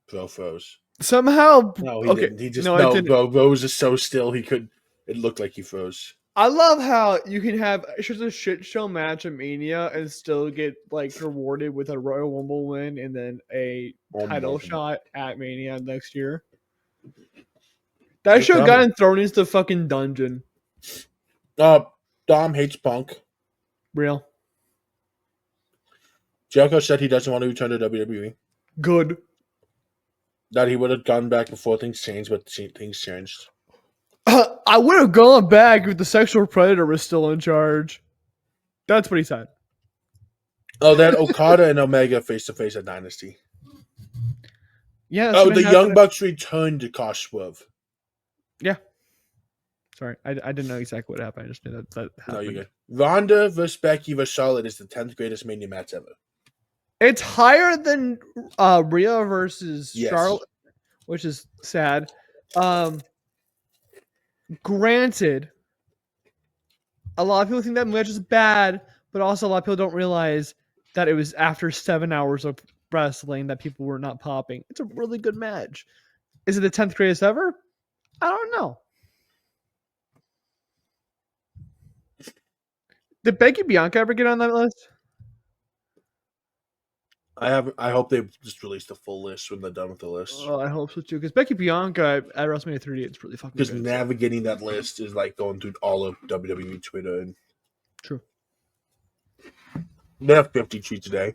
Bro froze. Somehow, no, he didn't. He just Bro was just so still he could. It looked like he froze. I love how you can have just a shit show match at Mania and still get like rewarded with a Royal Rumble win and then a title shot at Mania next year. That show got thrown into the fucking dungeon. Dom hates Punk. Real. Jericho said he doesn't want to return to WWE. Good. That he would have gone back before things changed, but things changed. I would have gone back if the sexual predator was still in charge. That's what he said. Oh, that Okada and Omega face-to-face at Dynasty. Yeah. Oh, the Young Bucks returned to Kosh Swerve. Yeah. Sorry, I didn't know exactly what happened. I just knew that happened. No, you're good. Ronda vs. Becky vs. Charlotte is the 10th greatest Mania match ever. It's higher than Rhea versus Charlotte, which is sad. Granted, a lot of people think that match is bad, but also a lot of people don't realize that it was after 7 hours of wrestling that people were not popping. It's a really good match. Is it the 10th greatest ever? I don't know. Did Becky Bianca ever get on that list? I hope they just release the full list when they're done with the list. Oh, I hope so too. Because Becky Bianca at WrestleMania 38 is really fucking good. Because navigating that list is like going through all of WWE Twitter and true. They have 53 today.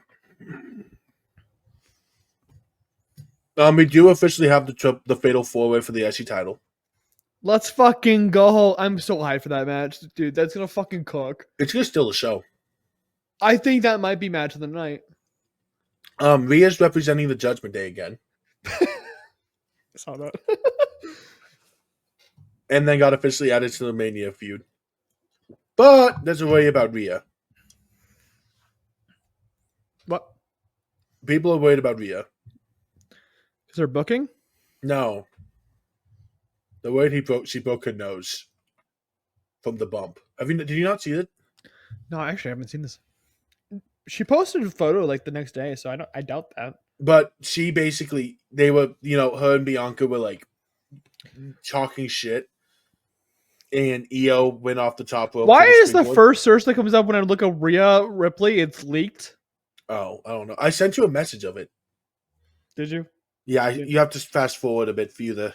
We do officially have the Fatal 4-Way for the IC title. Let's fucking go. I'm so hyped for that match. Dude, that's going to fucking cook. It's going to steal the show. I think that might be match of the night. Rhea's representing the Judgment Day again. I saw that. And then got officially added to the Mania feud. But there's a worry about Rhea. What? People are worried about Rhea. Is there booking? No. The way she broke her nose from the bump. Did you not see it? No, actually, I haven't seen this. She posted a photo like the next day, so I doubt that. But she basically, her and Bianca were like talking shit, and Io went off the top rope. Why is the first search that comes up when I look at Rhea Ripley? It's leaked. Oh, I don't know. I sent you a message of it. Did you? Yeah, you have to fast forward a bit for you to.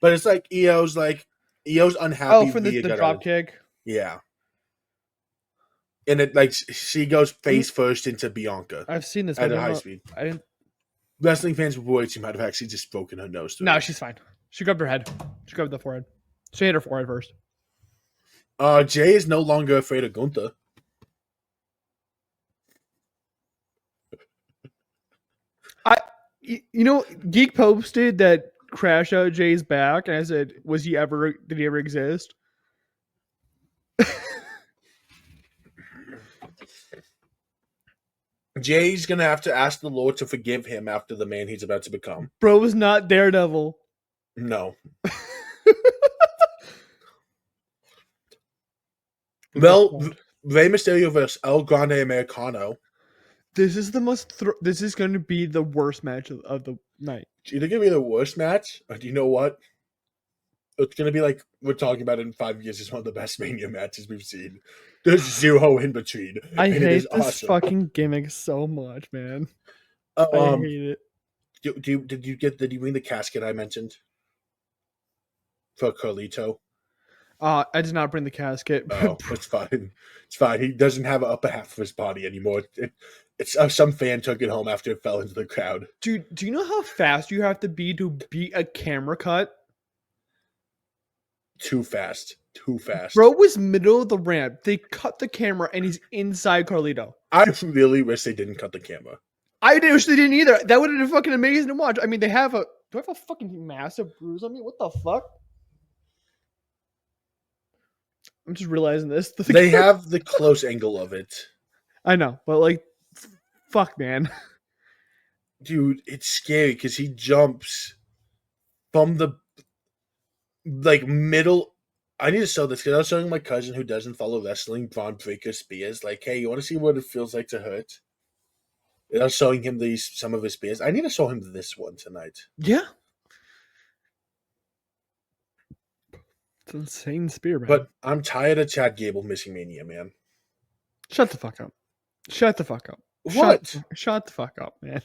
But it's like Io's unhappy. Oh, for the drop kick. Yeah. And it like she goes face first into Bianca. I've seen this at a high speed. I didn't. Wrestling fans were worried she might have actually just broken her nose. No, she's fine. She grabbed her head. She grabbed the forehead. She hit her forehead first. Jay is no longer afraid of Gunther. Geek posted that Crash Out Jay's back, and I said, did he ever exist? Jay's gonna have to ask the Lord to forgive him after the man he's about to become. Bro was not Daredevil. No. Well, Rey Mysterio versus El Grande Americano. This is the most. This is going to be the worst match of the night. It's either gonna be the worst match, or do you know what? It's gonna be like we're talking about it in 5 years. It's one of the best Mania matches we've seen. There's zero in between. I hate this awesome. fucking gimmick so much, man. I hate it. Did you bring the casket I mentioned for Carlito? I did not bring the casket. Oh, it's fine. It's fine. He doesn't have an upper half of his body anymore. It's some fan took it home after it fell into the crowd. Dude, do you know how fast you have to beat a camera cut? Too fast. Too fast. Bro was middle of the ramp. They cut the camera and he's inside Carlito. I really wish they didn't cut the camera. I wish they didn't either. That would have been fucking amazing to watch. I mean, do I have a fucking massive bruise on me? What the fuck? I'm just realizing this. They have the close angle of it. I know, but like, fuck, man. Dude, it's scary because he jumps from the middle. I need to show this because I was showing my cousin who doesn't follow wrestling, Von Breaker Spears, like, hey, you want to see what it feels like to hurt? And I was showing him some of his spears. I need to show him this one tonight. Yeah. It's an insane spear, man. But I'm tired of Chad Gable missing Mania, man. Shut the fuck up. Shut the fuck up. What? Shut the fuck up, man.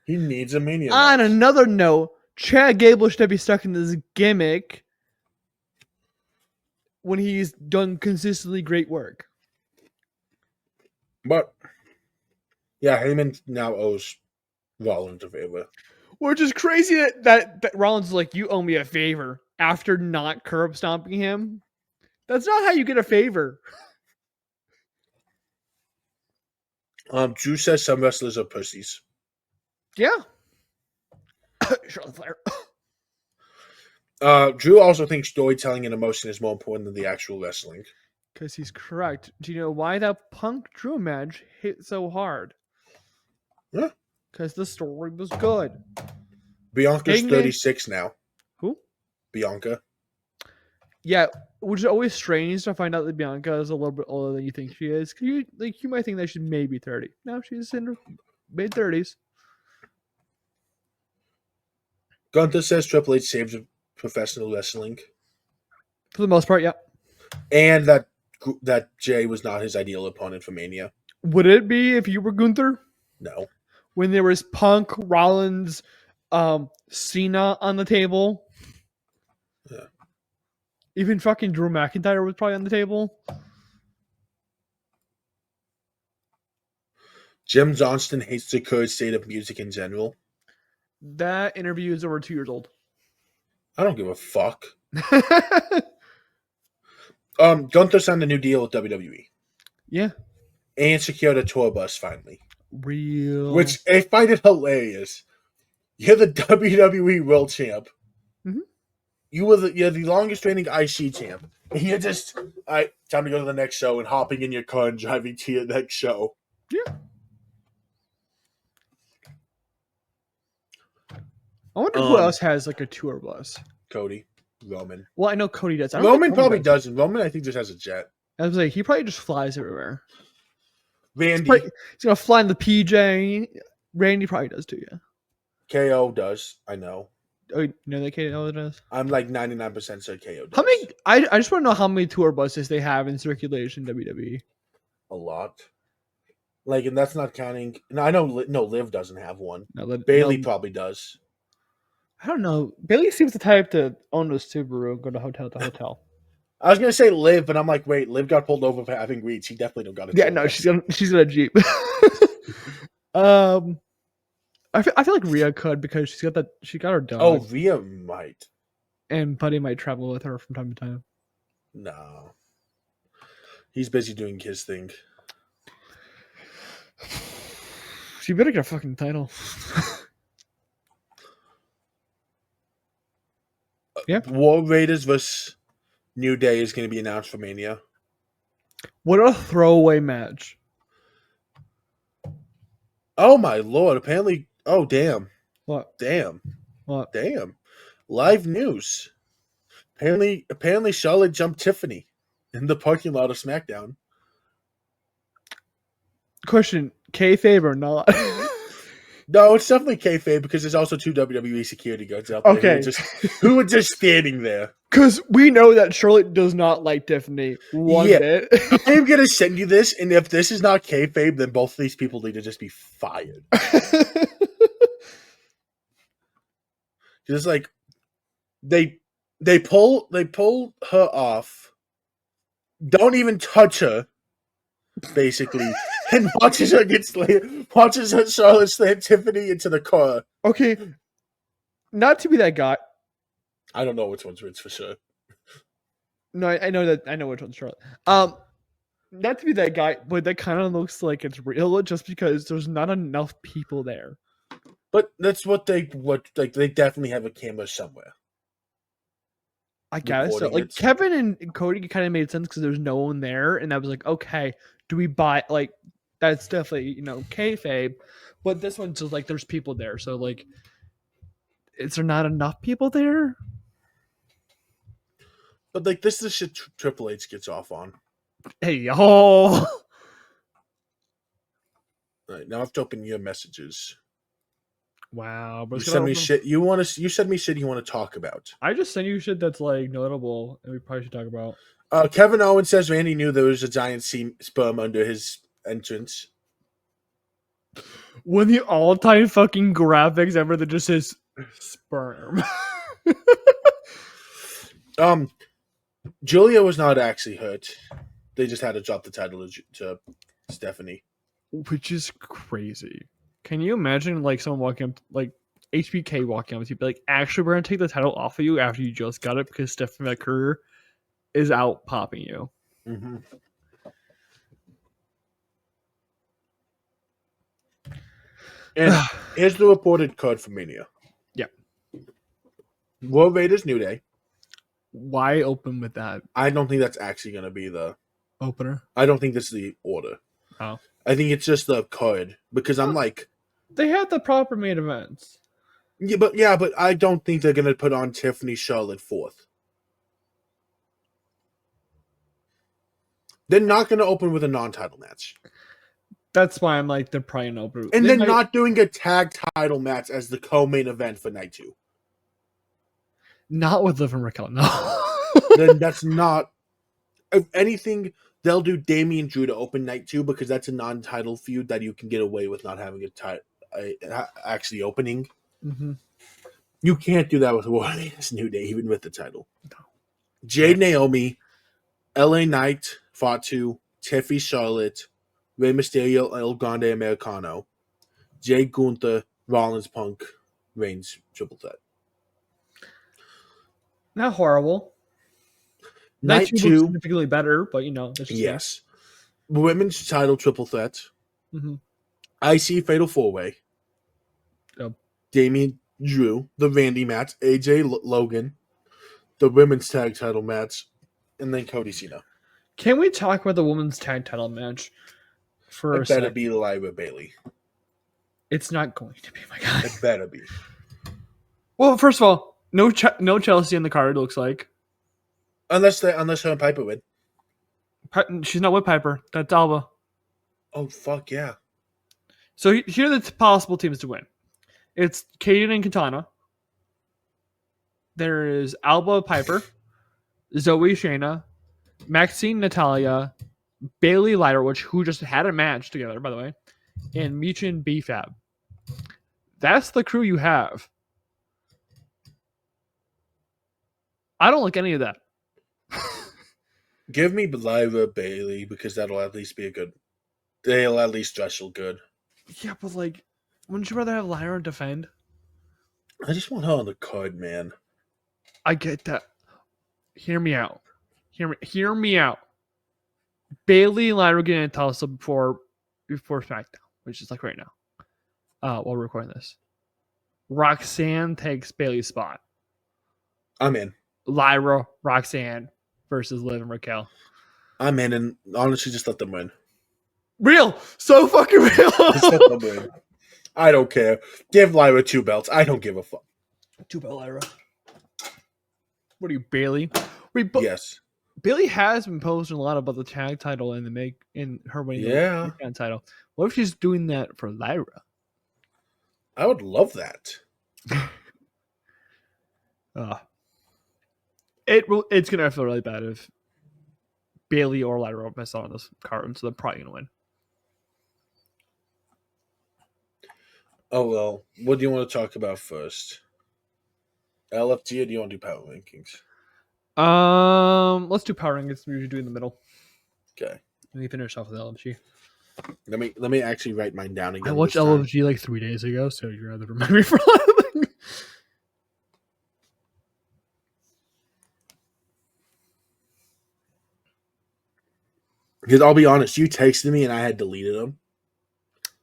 He needs a Mania On match. another note, Chad Gable should be stuck in this gimmick when he's done consistently great work. But, yeah, Heyman now owes Rollins a favor. Which is crazy that Rollins is like, you owe me a favor after not curb stomping him. That's not how you get a favor. Drew says some wrestlers are pussies. Yeah. Charlotte Flair. Drew also thinks storytelling and emotion is more important than the actual wrestling. Because he's correct. Do you know why that Punk Drew match hit so hard? Yeah. Because the story was good. Bianca's 36 now. Who? Bianca. Yeah, which is always strange to find out that Bianca is a little bit older than you think she is. You might think that she's maybe 30. No, she's in her mid-30s. Gunther says Triple H saves professional wrestling. For the most part, yeah. And that Jay was not his ideal opponent for Mania. Would it be if you were Gunther? No. When there was Punk, Rollins, Cena on the table? Yeah. Even fucking Drew McIntyre was probably on the table. Jim Johnston hates the current state of music in general. That interview is over 2 years old. I don't give a fuck. Gunther signed a new deal with WWE. Yeah. And secured a tour bus finally. Real. Which I find it hilarious. You're the WWE World Champ. Mm-hmm. You're the longest reigning IC champ. And you're just, all right, time to go to the next show and hopping in your car and driving to your next show. Yeah. I wonder who else has like a tour bus. Cody. Roman. Well, I know Cody does. Roman probably doesn't. Roman, I think, just has a jet. I was like, he probably just flies everywhere. Randy. He's going to fly in the PJ. Randy probably does too, yeah. KO does. I know. Oh, you know that KO does? I'm like 99% sure KO does. How many? I just want to know how many tour buses they have in circulation WWE. A lot. Like, and that's not counting. No, I know. No, Liv doesn't have one. Bailey probably does. I don't know. Bailey seems the type to own a Subaru and go to hotel to hotel. I was gonna say Liv, but I'm like, wait, Liv got pulled over for having weed. She definitely don't got a. Yeah, no, she's got a Jeep. I feel like Rhea could because she got her dog. Oh, Rhea might. And Buddy might travel with her from time to time. No. He's busy doing his thing. She better get a fucking title. Yeah. War Raiders vs. New Day is going to be announced for Mania. What a throwaway match. Oh my lord! Apparently, oh damn, What? damn, What? damn. Live news. Apparently, Charlotte jumped Tiffany in the parking lot of SmackDown. Question: kayfabe or not? No, it's definitely kayfabe because there's also 2 WWE security guards out there Okay. who were just standing there. Because we know that Charlotte does not like Tiffany one Yeah, bit. I'm gonna send you this, and if this is not kayfabe, then both of these people need to just be fired. Just like they pull her off, don't even touch her, basically, and watches her Charlotte slam Tiffany into the car. Okay, not to be that guy. I don't know which one's which for sure. No, I know that. I know which one's Charlotte. Not to be that guy, but that kind of looks like it's real just because there's not enough people there. But that's what they definitely have a camera somewhere. I guess so. Like Kevin and Cody kind of made sense because there's no one there, and I was like, okay, do we buy like that's definitely kayfabe, but this one's just like there's people there, so like, is there not enough people there? But like this is shit Triple H gets off on. Hey yo. Right, now I have to open your messages. Wow, but you send me shit. You send me shit you want to talk about. I just send you shit that's like notable, and we probably should talk about. Kevin Owens says Randy knew there was a giant sperm under his entrance. One of the all-time fucking graphics ever that just says sperm. Julia was not actually hurt. They just had to drop the title to Stephanie, which is crazy. Can you imagine like someone walking up, like HBK walking up with you, be like, actually, we're gonna take the title off of you after you just got it because Stephanie McCurry is out popping you. Mm-hmm. And here's the reported card for Mania. Yeah. World Raiders New Day. Why open with that? I don't think that's actually going to be the opener. I don't think that's the order. Oh. I think it's just the card because I'm like, they had the proper main events. Yeah, but I don't think they're going to put on Tiffany Charlotte 4th. They're not going to open with a non-title match. That's why I'm like, they're probably going to open. And they're not doing a tag title match as the co-main event for night 2. Not with Liv and Raquel, no. Then that's not. If anything, they'll do Damian Drew to open night 2 because that's a non-title feud that you can get away with not having actually opening. Mm-hmm. You can't do that with Warriors New Day, even with the title. No. Jade Naomi, LA Knight, Fatu, Tiffy Charlotte, Rey Mysterio, El Grande Americano, Jay Gunther, Rollins Punk, Reigns triple threat. Not horrible. Night 2 significantly better, but that's just yes. Women's title triple threat. Mm-hmm. IC Fatal 4-Way. Yep. Damian Drew, the Vandy match, AJ Logan, the women's tag title match, and then Cody Cena. Can we talk about the women's tag title match for a second? It better be Lyra Bailey. It's not going to be, my guy. It better be. Well, first of all, no Chelsea in the card, it looks like. Unless her and Piper win. She's not with Piper. That's Alba. Oh, fuck yeah. So here are the possible teams to win. It's Kaden and Katana. There is Alba Piper, Zoe Shayna, Maxine Natalia, Bailey Lyra, who just had a match together, by the way, and Michin BFAB. That's the crew you have. I don't like any of that. Give me Lyra Bailey because that'll at least be a good. They'll at least wrestle good. Yeah, but like, wouldn't you rather have Lyra defend? I just want her on the card, man. I get that. Hear me out. Hear me out. Bailey and Lyra get in a tussle before SmackDown, which is like right now. While we're recording this. Roxanne takes Bailey's spot. I'm in. Lyra, Roxanne versus Liv and Raquel. I'm in, and honestly, just let them win. Real, so fucking real. Just let them win. I don't care. Give Lyra 2 belts. I don't give a fuck. 2-belt Lyra. What are you, Bailey? Wait, Yes. Bailey has been posting a lot about the tag title and her winning the tag title. What if she's doing that for Lyra? I would love that. It's gonna feel really bad if Bailey or Lyra miss out on this card, so they're probably gonna win. Oh well, what do you want to talk about first? LFG, or do you want to do power rankings? Let's do power rankings. We usually do in the middle. Okay. Let me finish off with LFG. Let me actually write mine down again. I watched LFG like 3 days ago, so you'd rather remember me for a lot of things. Because I'll be honest, you texted me and I had deleted them.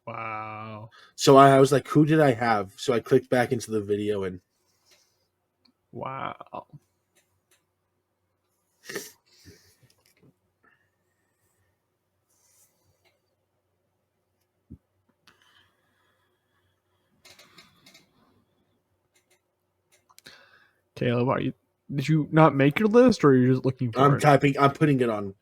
Wow. So I was like, who did I have? So I clicked back into the video and... Wow. Kaleb, did you not make your list, or are you just looking for it? I'm putting it on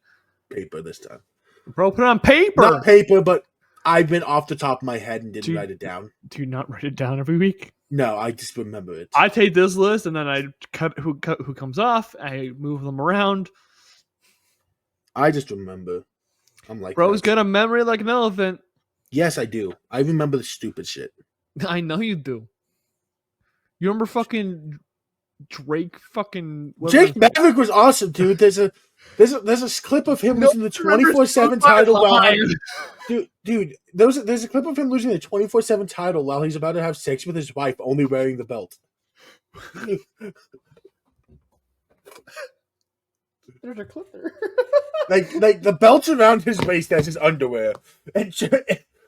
paper this time. Bro, put it on paper! Not paper, but I've been off the top of my head and didn't write it down. Do you not write it down every week? No, I just remember it. I take this list and then I cut who comes off. I move them around. I just remember. I'm like, bro's got a memory like an elephant. Yes, I do. I remember the stupid shit. I know you do. You remember fucking Drake? Fucking Jake Maverick was awesome, dude. There's a clip of him losing the 24/7 title while dude. There's a clip of him losing the 24/7 title while he's about to have sex with his wife, only wearing the belt. There's a clip there. like the belt's around his waist as his underwear, and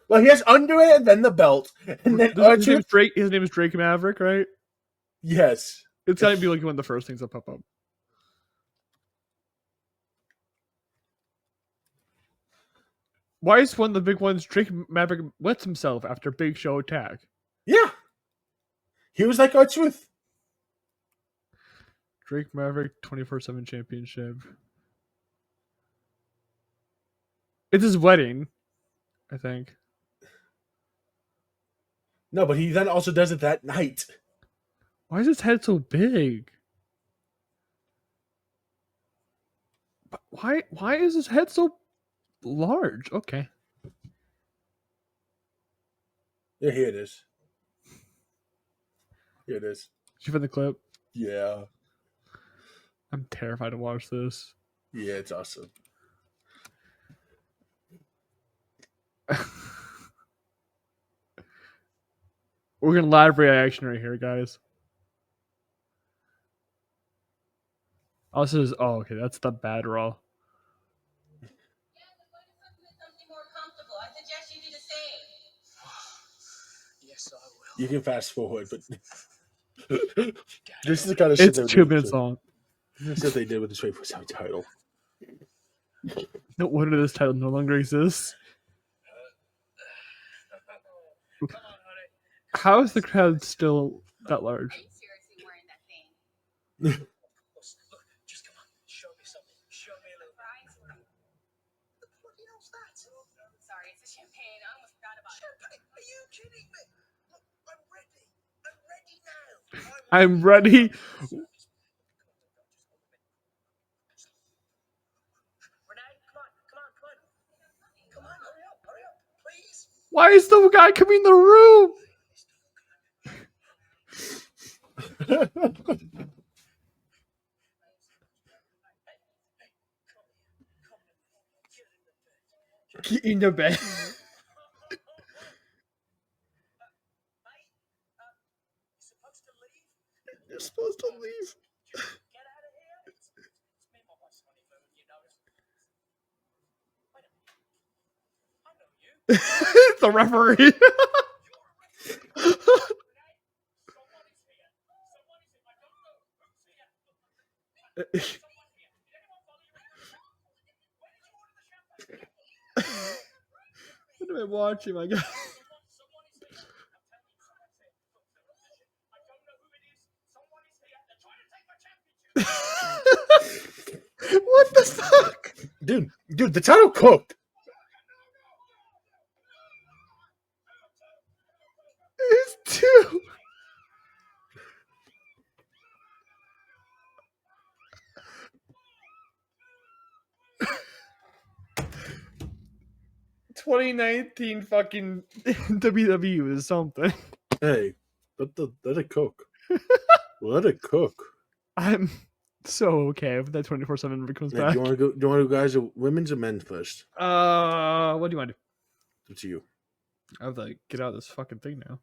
well, he has underwear and then the belt, and then his name is Drake. His name is Drake Maverick, right? Yes. It's gotta be like one of the first things that pop up. Why is one of the big ones Drake Maverick wets himself after Big Show attack? Yeah. He was like our truth. Drake Maverick 24/7 championship. It's his wedding, I think. No, but he then also does it that night. Why is his head so big? Why is his head so large? Okay. Yeah, here it is. Here it is. Did you find the clip? Yeah. I'm terrified to watch this. Yeah, it's awesome. We're gonna live reaction right here, guys. Oh, this is okay. That's the bad raw. You can fast forward, but this is the kind of shit. It's 2 minutes long. This is what they did with the 24/7 title. No wonder this title no longer exists. How is the crowd still that large? Are you seriously wearing that thing? Look, just come on, show me something. Show me a little. What the hell's that? Sorry, it's a champagne. I almost forgot about champagne. Are you kidding me? Look, I'm ready. I'm ready now. I'm ready. Come on, hurry up, please. Why is the guy coming in the room? Get in the bed. You're supposed to leave. Get out of here. It's me and my wife's honeymoon, you know. Wait a minute. I know you. The referee. What am I watching, my God? What the fuck? Dude, the title cooked. It's 2. "2019 fucking WWE is something." Hey, let it cook. Let it cook. I'm so okay if that 24/7 comes Hey, back. do you want to go, guys, or women's or men's first? What do you want to do? It's you. I have to get out of this fucking thing now.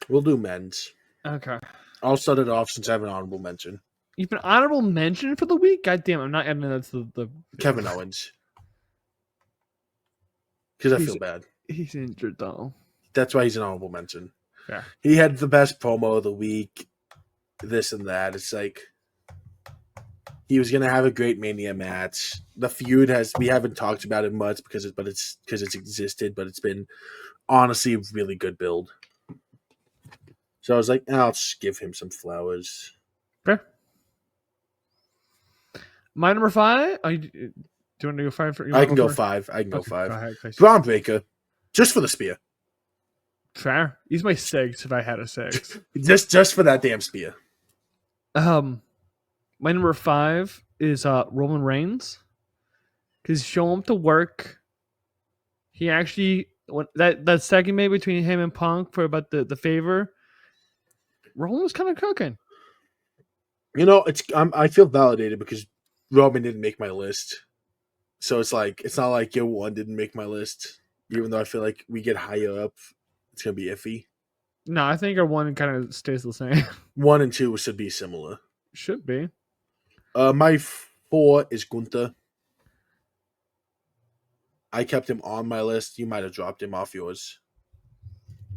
We'll do men's. Okay. I'll start it off since I have an honorable mention. You've been honorable mention for the week? God damn, I'm not adding that to the Kevin Owens. Because I feel bad. He's injured though. That's why he's an honorable mention. Yeah. He had the best promo of the week. This and that. It's like he was gonna have a great Mania match. The feud we haven't talked about it much because it's existed, but it's been honestly a really good build. So I was like, I'll just give him some flowers. Okay. My number 5. Do you want to go 5 for? I can go 5. I can go 5. Go ahead, Braun Breaker, just for the spear. Fair. He's my 6 if I had a 6. just for that damn spear. My number 5 is Roman Reigns, because show him to work. He actually that second maybe between him and Punk for about the favor. Roman was kind of cooking. You know, I feel validated because Roman didn't make my list, so it's not like your 1 didn't make my list. Even though I feel like we get higher up, it's gonna be iffy. No, I think our 1 kind of stays the same. 1 and 2 should be similar. Should be. My 4 is Gunther. I kept him on my list. You might have dropped him off yours.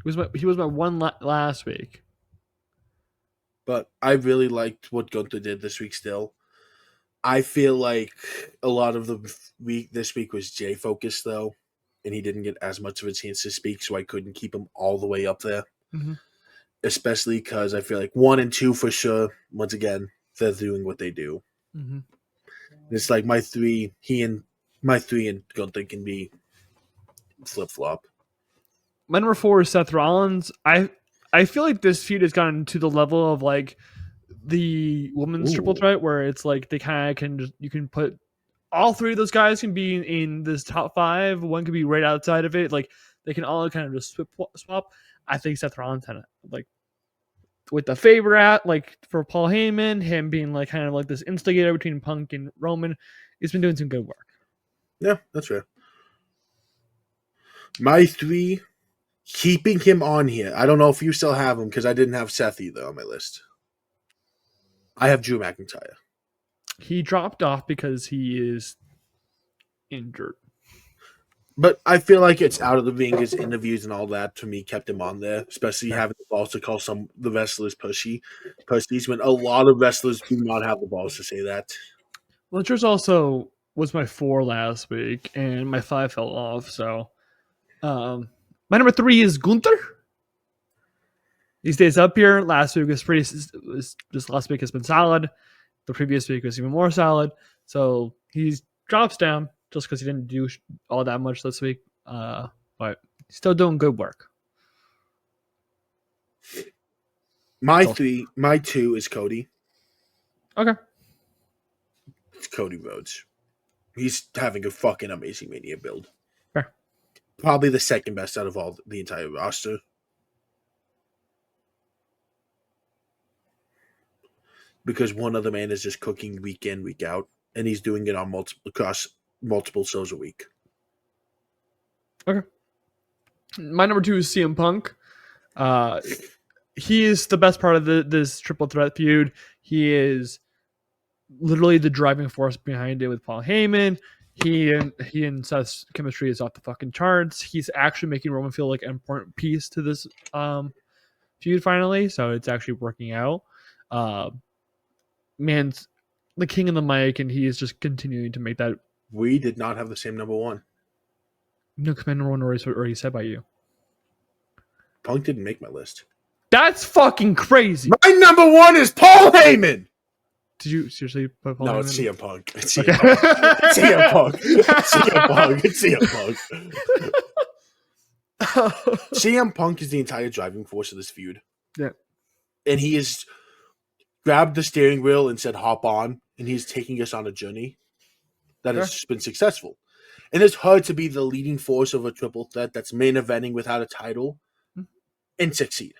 He was my 1 last week. But I really liked what Gunther did this week still. I feel like a lot of the week this week was Jay focused though, and he didn't get as much of a chance to speak, so I couldn't keep him all the way up there. Mm-hmm. Especially because I feel like 1 and 2 for sure. Once again, they're doing what they do. Mm-hmm. It's like my 3 and Gunther can be flip flop. My number 4 is Seth Rollins. I feel like this feud has gotten to the level of like the women's triple threat, where it's like they kind of you can put all 3 of those guys can be in this top 5. 1 could be right outside of it. Like they can all kind of just swap. I think Seth Rollins had like with the favor at like for Paul Heyman, him being like kind of like this instigator between Punk and Roman. He's been doing some good work. Yeah, that's fair. My 3, keeping him on here. I don't know if you still have him because I didn't have Seth either on my list. I have Drew McIntyre. He dropped off because he is injured. But I feel like it's out of the ring, his interviews and all that, to me, kept him on there, especially having the balls to call the wrestlers pussies, when a lot of wrestlers do not have the balls to say that. Lynchers also was my 4 last week, and my 5 fell off, so my number 3 is Gunther. He stays up here. Last week this last week has been solid. The previous week was even more solid. So he drops down just because he didn't do all that much this week. But he's still doing good work. My 2 is Cody. Okay. It's Cody Rhodes. He's having a fucking amazing Mania build. Fair. Probably the second best out of the entire roster. Because one other man is just cooking week in, week out, and he's doing it on across multiple shows a week. Okay. My number 2 is CM Punk. He is the best part of this triple threat feud. He is literally the driving force behind it with Paul Heyman. He and Seth's chemistry is off the fucking charts. He's actually making Roman feel like an important piece to this feud finally, so it's actually working out. Man's the king of the mic, and he is just continuing to make that. We did not have the same number 1. No, because my number 1 already said by you. Punk didn't make my list. That's fucking crazy. My number 1 is Paul Heyman. Did you seriously put Paul No, Heyman? it's CM Punk. It's CM Punk. It's CM Punk. It's CM Punk. It's CM Punk. CM Punk is the entire driving force of this feud. Yeah. And he has grabbed the steering wheel and said, hop on. And he's taking us on a journey that has been successful. And it's hard to be the leading force of a triple threat that's main eventing without a title and succeed.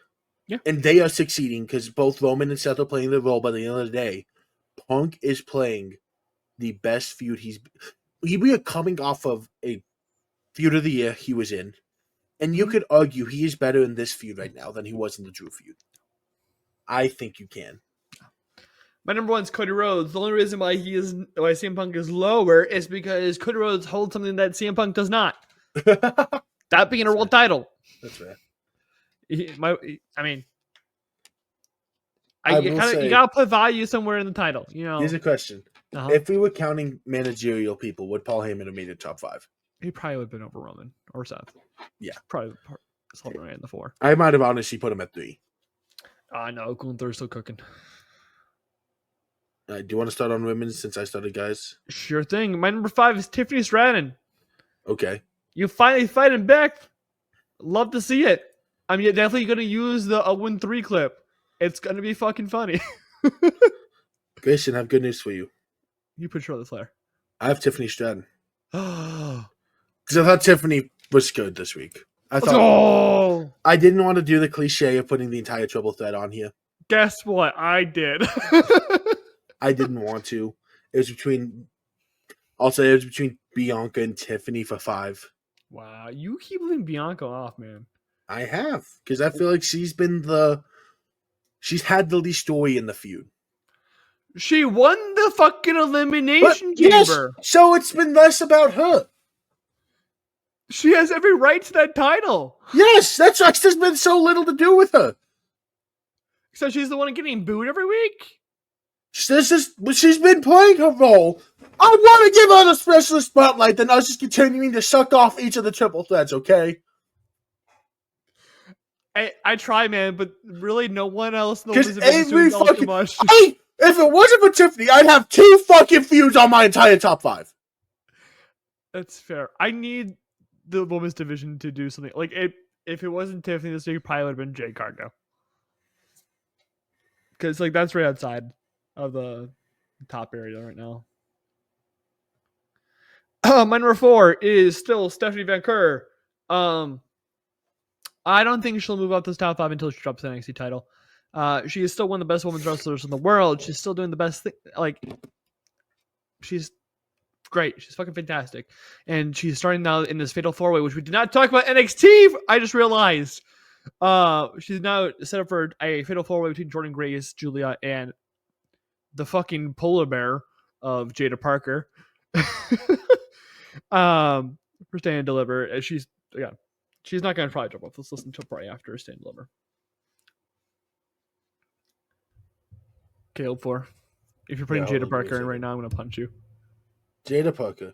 Yeah. And they are succeeding because both Roman and Seth are playing their role. By the end of the day, Punk is playing the best feud we are coming off of a feud of the year he was in. And you could argue he is better in this feud right now than he was in the Drew feud. I think you can. My number 1 is Cody Rhodes. The only reason why CM Punk is lower is because Cody Rhodes holds something that CM Punk does not. That being a world title. That's right. You say, gotta put value somewhere in the title. You know. Here's a question: If we were counting managerial people, would Paul Heyman have made it top 5? He probably would have been over Roman or Seth. Yeah, probably something right in the 4. I might have honestly put him at 3. No, Gunther's still cooking. Do you want to start on women since I started guys? Sure thing. My number 5 is Tiffany Stratton. Okay. You finally fighting back. Love to see it. I'm definitely going to use the 0-3 clip. It's going to be fucking funny. Grayson, I have good news for you. You put Charlotte Flair. I have Tiffany Stratton. Oh. Because I thought Tiffany was good this week. I didn't want to do the cliche of putting the entire triple threat on here. Guess what? I did. I didn't want to. It was between Bianca and Tiffany for 5. Wow, you keep leaving Bianca off, man. I have, because I feel like she's had the least story in the feud. She won the fucking elimination chamber. Yes, so it's been less about her. She has every right to that title. Yes, that's why there's been so little to do with her. So she's the one getting booed every week? She's been playing her role. I want to give her the special spotlight than us just continuing to suck off each of the triple threats, okay? I try, man, but really no one else knows Because much. If it wasn't for Tiffany, I'd have 2 fucking feuds on my entire top 5. That's fair. I need the women's division to do something. Like, if it wasn't Tiffany this week, it probably would have been Jade Cargill. Because, like, that's right outside of the top area right now. My number 4 is still Stephanie Van Kerr. I don't think she'll move up this top 5 until she drops the NXT title. She is still one of the best women's wrestlers in the world. She's still doing the best thing. Like, she's great. She's fucking fantastic. And she's starting now in this Fatal 4-Way, which we did not talk about NXT. I just realized. She's now set up for a Fatal 4-Way between Jordan Grace, Julia, and the fucking polar bear of Jada Parker. For Stand and Deliver. She's not going to probably drop off. Let's listen to probably after Stand and Deliver. Kaleb 4. If you're putting Jada Parker in right now, I'm going to punch you. Jada Parker.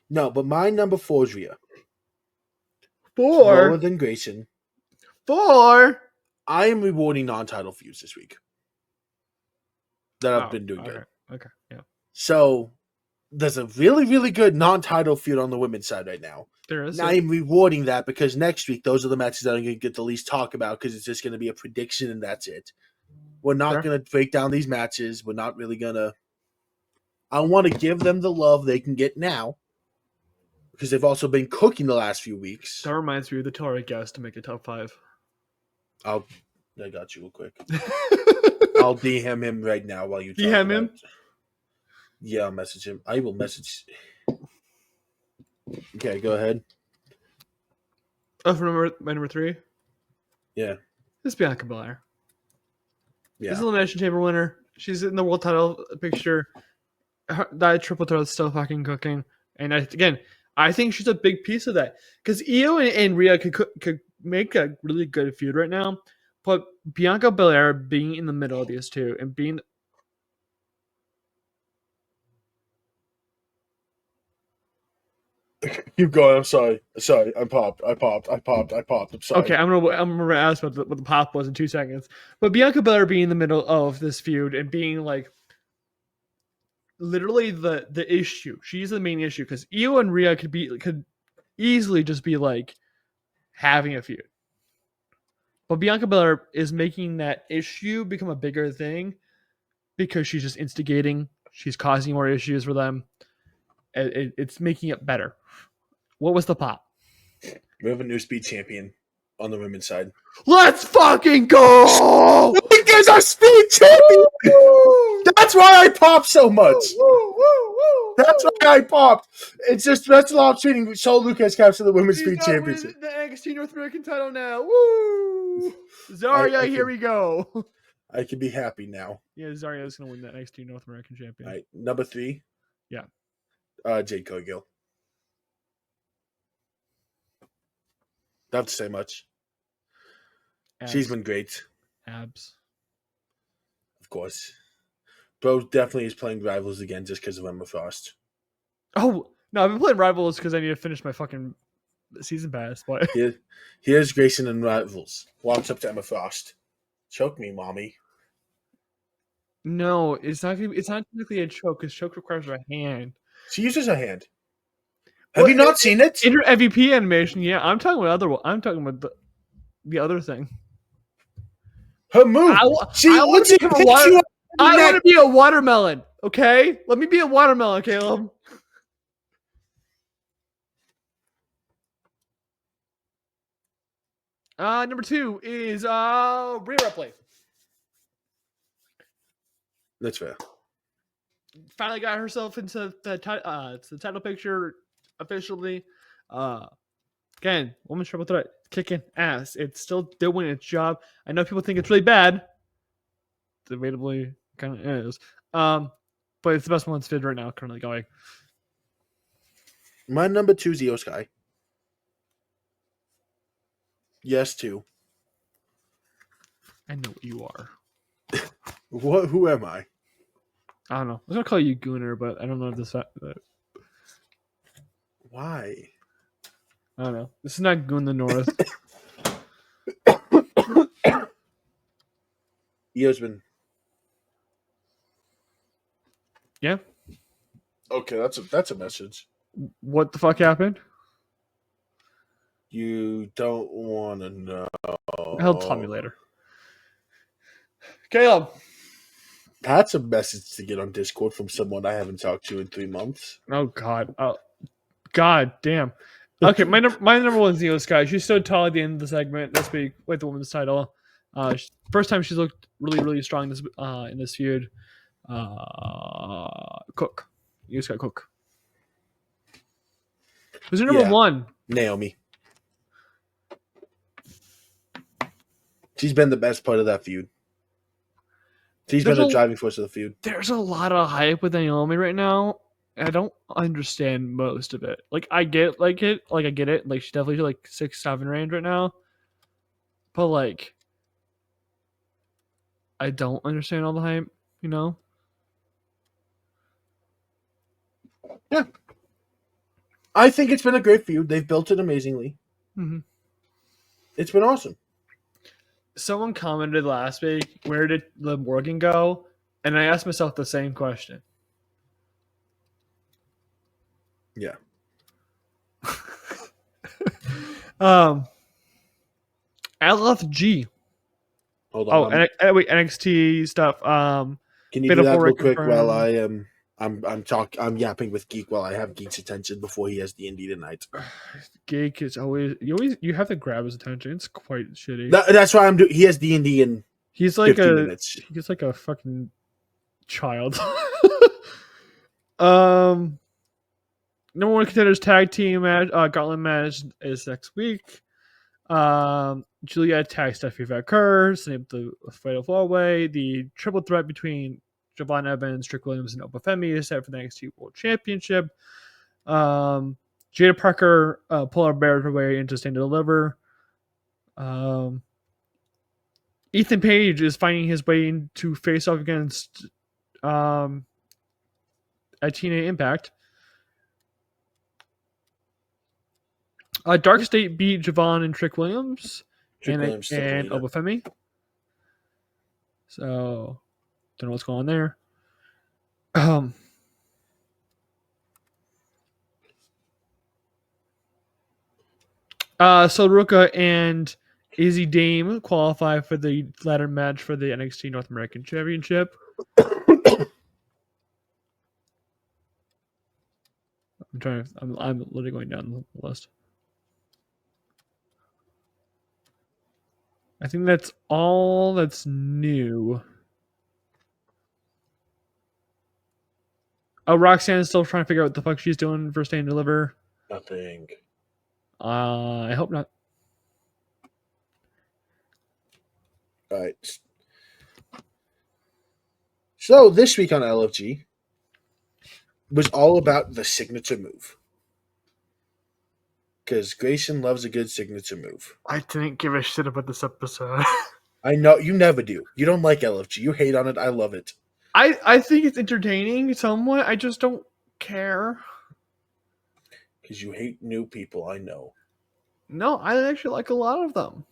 No, but my number 4 is Rhea. 4? Lower than Grayson. 4? I am rewarding non-title feuds this week. That I've been doing good. Okay, yeah. So, there's a really, really good non-title feud on the women's side right now. There is. And I am rewarding that because next week, those are the matches that I'm going to get the least talk about because it's just going to be a prediction and that's it. We're not going to break down these matches. We're not really going to... I want to give them the love they can get now because they've also been cooking the last few weeks. That reminds me of the Tori guest to make a top 5. I got you real quick. I'll DM him right now while you talk. DM him? Yeah, I'll message him. I will message. Okay, go ahead. Oh, for my number 3? Yeah. This is Bianca Belair. Yeah. This is Elimination Chamber winner. She's in the world title picture. That triple threat is still fucking cooking. And I think she's a big piece of that. Because Io and Rhea could make a really good feud right now. But Bianca Belair being in the middle of these two and being... Keep going. I'm sorry. I popped. I'm sorry. Okay, I'm gonna ask what the pop was in 2 seconds. But Bianca Belair being in the middle of this feud and being like literally the issue. She's the main issue because Io and Rhea could easily just be like having a feud. But Bianca Belair is making that issue become a bigger thing because she's just instigating. She's causing more issues for them. It's making it better. What was the pop? We have a new speed champion on the women's side. Let's fucking go! Because our speed champion. That's why I popped so much. That's why I popped. It's just that's a lot of cheating. So Lucas captured the women's speed championship. The NXT North American title now. Woo! Zarya, here we go. I can be happy now. Yeah, Zarya is gonna win the NXT North American champion. All right, number 3. Yeah. Jade Cargill. Don't have to say much. Abs. She's been great. Abs. Of course. Bro definitely is playing Rivals again just because of Emma Frost. Oh, no, I've been playing Rivals because I need to finish my fucking season pass. But Here's Grayson and Rivals. Walks up to Emma Frost. Choke me, mommy. no, it's not technically a choke because choke requires a hand. She uses her hand. Have you not seen it? In her MVP animation, yeah. I'm talking about the other thing. Her move. I want to be a watermelon. Okay, let me be a watermelon, Caleb. Number 2 is Rhea Ripley. That's fair. Finally got herself into the title picture officially. Again, women's triple threat, kicking ass. It's still doing its job. I know people think it's really bad. Debatably, kind of is. But it's the best women's feud right now, currently going. My number 2 is Io Sky. Yes, 2. I know what you are. What? Who am I? I don't know. I was gonna call you Gooner, but I don't know if this. Why? I don't know. This is not Goon the North. Io's been. Yeah. Okay, that's a message. What the fuck happened? You don't want to know. He'll tell me later. Caleb. That's a message to get on Discord from someone I haven't talked to in 3 months. Oh God. Oh, God damn. Okay, my number 1 is Io Sky. She stood tall at the end of the segment this week with the women's title. First time she's looked really, really strong in this feud. Cook. Io Sky Cook. Who's your number 1? Naomi. She's been the best part of that feud. She's been the driving force of the feud. There's a lot of hype with Naomi right now. I don't understand most of it. Like I get it. Like she's definitely like 6-7 range right now. But like I don't understand all the hype, you know? Yeah. I think it's been a great feud. They've built it amazingly. Mm-hmm. It's been awesome. Someone commented last week, where did Liv Morgan go? And I asked myself the same question. Yeah. LFG. Hold on. Wait, NXT stuff. Can you do that real quick while I'm yapping with Geek while I have Geek's attention before he has the indie tonight. Geek is always you have to grab his attention. It's quite shitty. That's why I'm doing. He has the indie in. He's like 50 minutes. He's like a fucking child. Number 1 contenders tag team match, gauntlet match is next week. Juliet tags Stephanie Vaquer, setting up the Fatal 4-Way. The triple threat between Javon Evans, Trick Williams, and Obafemi is set for the NXT World Championship. Jada Parker pull her bear her way into Stand and Deliver. Ethan Page is finding his way to face off against at TNA Impact. Dark State beat Javon and Trick Williams Williams still and the leader. Obafemi. So, don't know what's going on there. So Ruka and Izzy Dame qualify for the ladder match for the NXT North American Championship. I'm literally going down the list. I think that's all that's new. Oh, Roxanne's still trying to figure out what the fuck she's doing for Stay and Deliver. Nothing. I hope not. All right. So this week on LFG was all about the signature move. Because Grayson loves a good signature move. I didn't give a shit about this episode. I know you never do. You don't like LFG. You hate on it. I love it. I think it's entertaining somewhat. I just don't care. Because you hate new people, I know. No, I actually like a lot of them.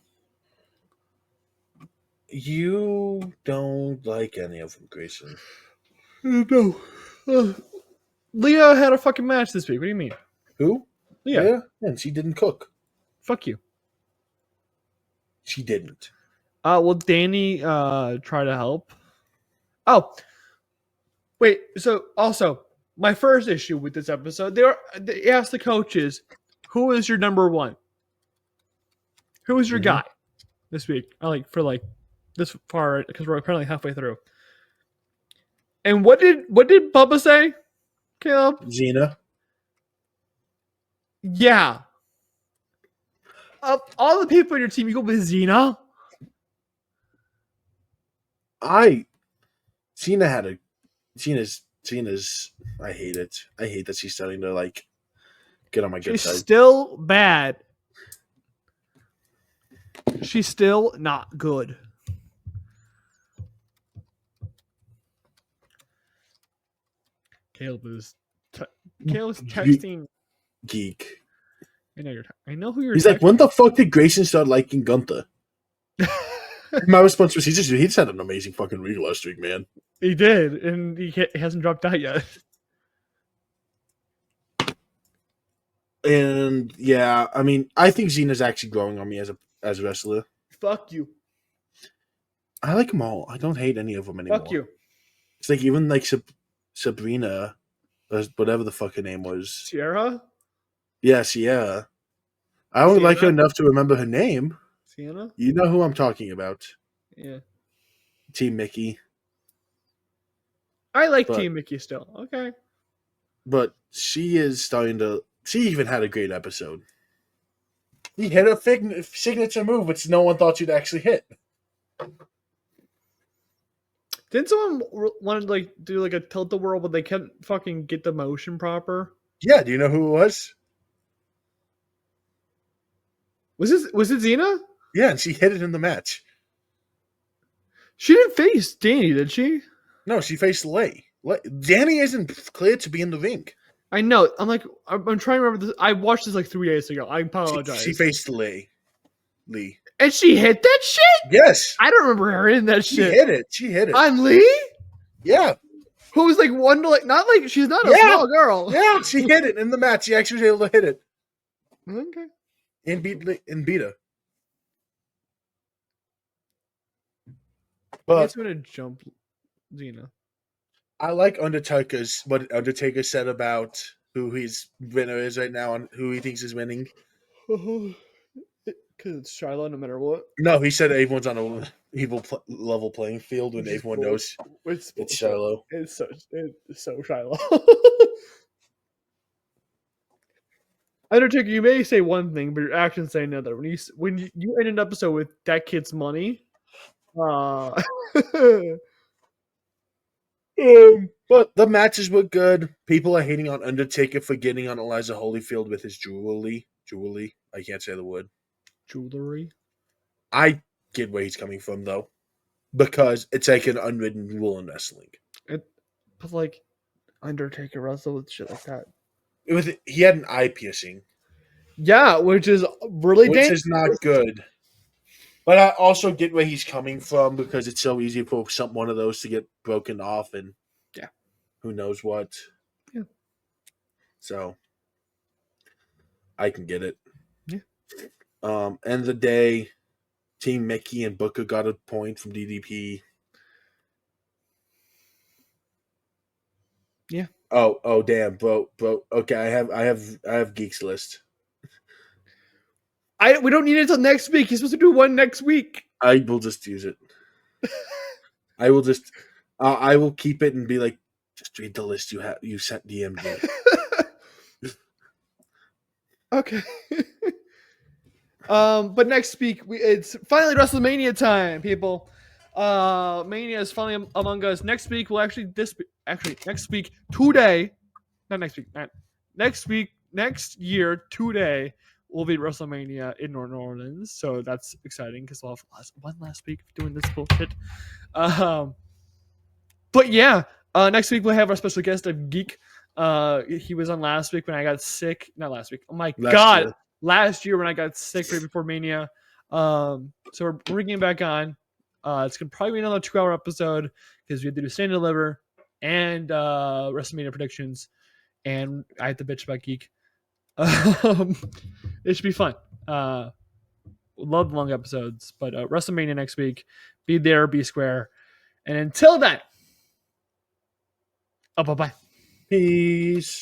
You don't like any of them, Grayson. No. Leah had a fucking match this week. What do you mean? Who? Leah. Yeah, and she didn't cook. Fuck you. She didn't. Well, Danny tried to help. Oh. Wait, so also, my first issue with this episode, they asked the coaches, who is your number one? Who is your guy this week? For this far, because we're apparently halfway through. And what did Bubba say, Caleb? Xena. Yeah. Of all the people in your team, you go with Xena? Cena's I hate it. I hate that she's starting to get on my good side. She's still bad. She's still not good. Caleb's texting. Geek. I know who you're. He's like, when the fuck did Grayson start liking Gunther? My response was, he just had an amazing fucking week last week, man. He did, and he hasn't dropped out yet. And yeah, I mean, I think Xena's actually growing on me as a wrestler. Fuck you. I like them all. I don't hate any of them anymore. Fuck you. It's like even Sabrina, whatever the fuck her name was. Sierra? Yeah, Sierra. I don't like her enough to remember her name. Sienna? You know who I'm talking about. Yeah. Team Mickey. I like Team Mickey still. Okay. But she is starting to... She even had a great episode. He hit a signature move, which no one thought she'd actually hit. Didn't someone want to do a tilt-a-whirl, but they couldn't fucking get the motion proper? Yeah, do you know who it was? Was it Xena? Yeah, and she hit it in the match. She didn't face Danny, did she? No, she faced Lay. Danny isn't cleared to be in the ring. I know. I'm trying to remember this. I watched this 3 days ago. I apologize. She faced Lee. And she hit that shit? Yes. I don't remember her in that shit. She hit it. On Lee? Yeah. Who was she's not a small girl. Yeah, she hit it in the match. She actually was able to hit it. Okay. And beat her. But I'm going to jump Xena. I like what Undertaker said about who his winner is right now and who he thinks is winning. Because it's Shiloh no matter what. No, he said everyone's on a level playing field when everyone knows it's Shiloh. It's so Shiloh. Undertaker, you may say one thing, but your actions say another. When you end an episode with that kid's money, but the matches were good. People are hating on Undertaker for getting on Elijah Holyfield with his jewelry. I can't say the word. Jewelry. I get where he's coming from though, because it's like an unwritten rule in wrestling. But Undertaker wrestled with shit like that. He had an eye piercing. Yeah, which is really dangerous. Is not good. But I also get where he's coming from because it's so easy for one of those to get broken off and who knows what. Yeah. So I can get it. Yeah. End of the day, Team Mickey and Booker got a point from DDP. Yeah. Oh, damn, bro. Okay, I have Geeks list. We don't need it until next week. He's supposed to do one next week. I will just use it. I will just. I will keep it and be like, just read the list you sent DM me. Okay. But next week it's finally WrestleMania time, people. Mania is finally among us. Next week we'll next week today, not next week, not next week, next year today will be WrestleMania in New Orleans. So that's exciting because we'll have one last week of doing this bullshit. But yeah, next week we'll have our special guest of Geek. He was on last week when I got sick. Not last week. Oh my god. Year. Last year when I got sick right before Mania. So we're bringing him back on. It's gonna probably be another 2-hour episode because we have to do Stand and Deliver and WrestleMania predictions, and I have to bitch about Geek. It should be fun. Love long episodes, but WrestleMania next week. Be there, be square, and until then, bye-bye. Peace.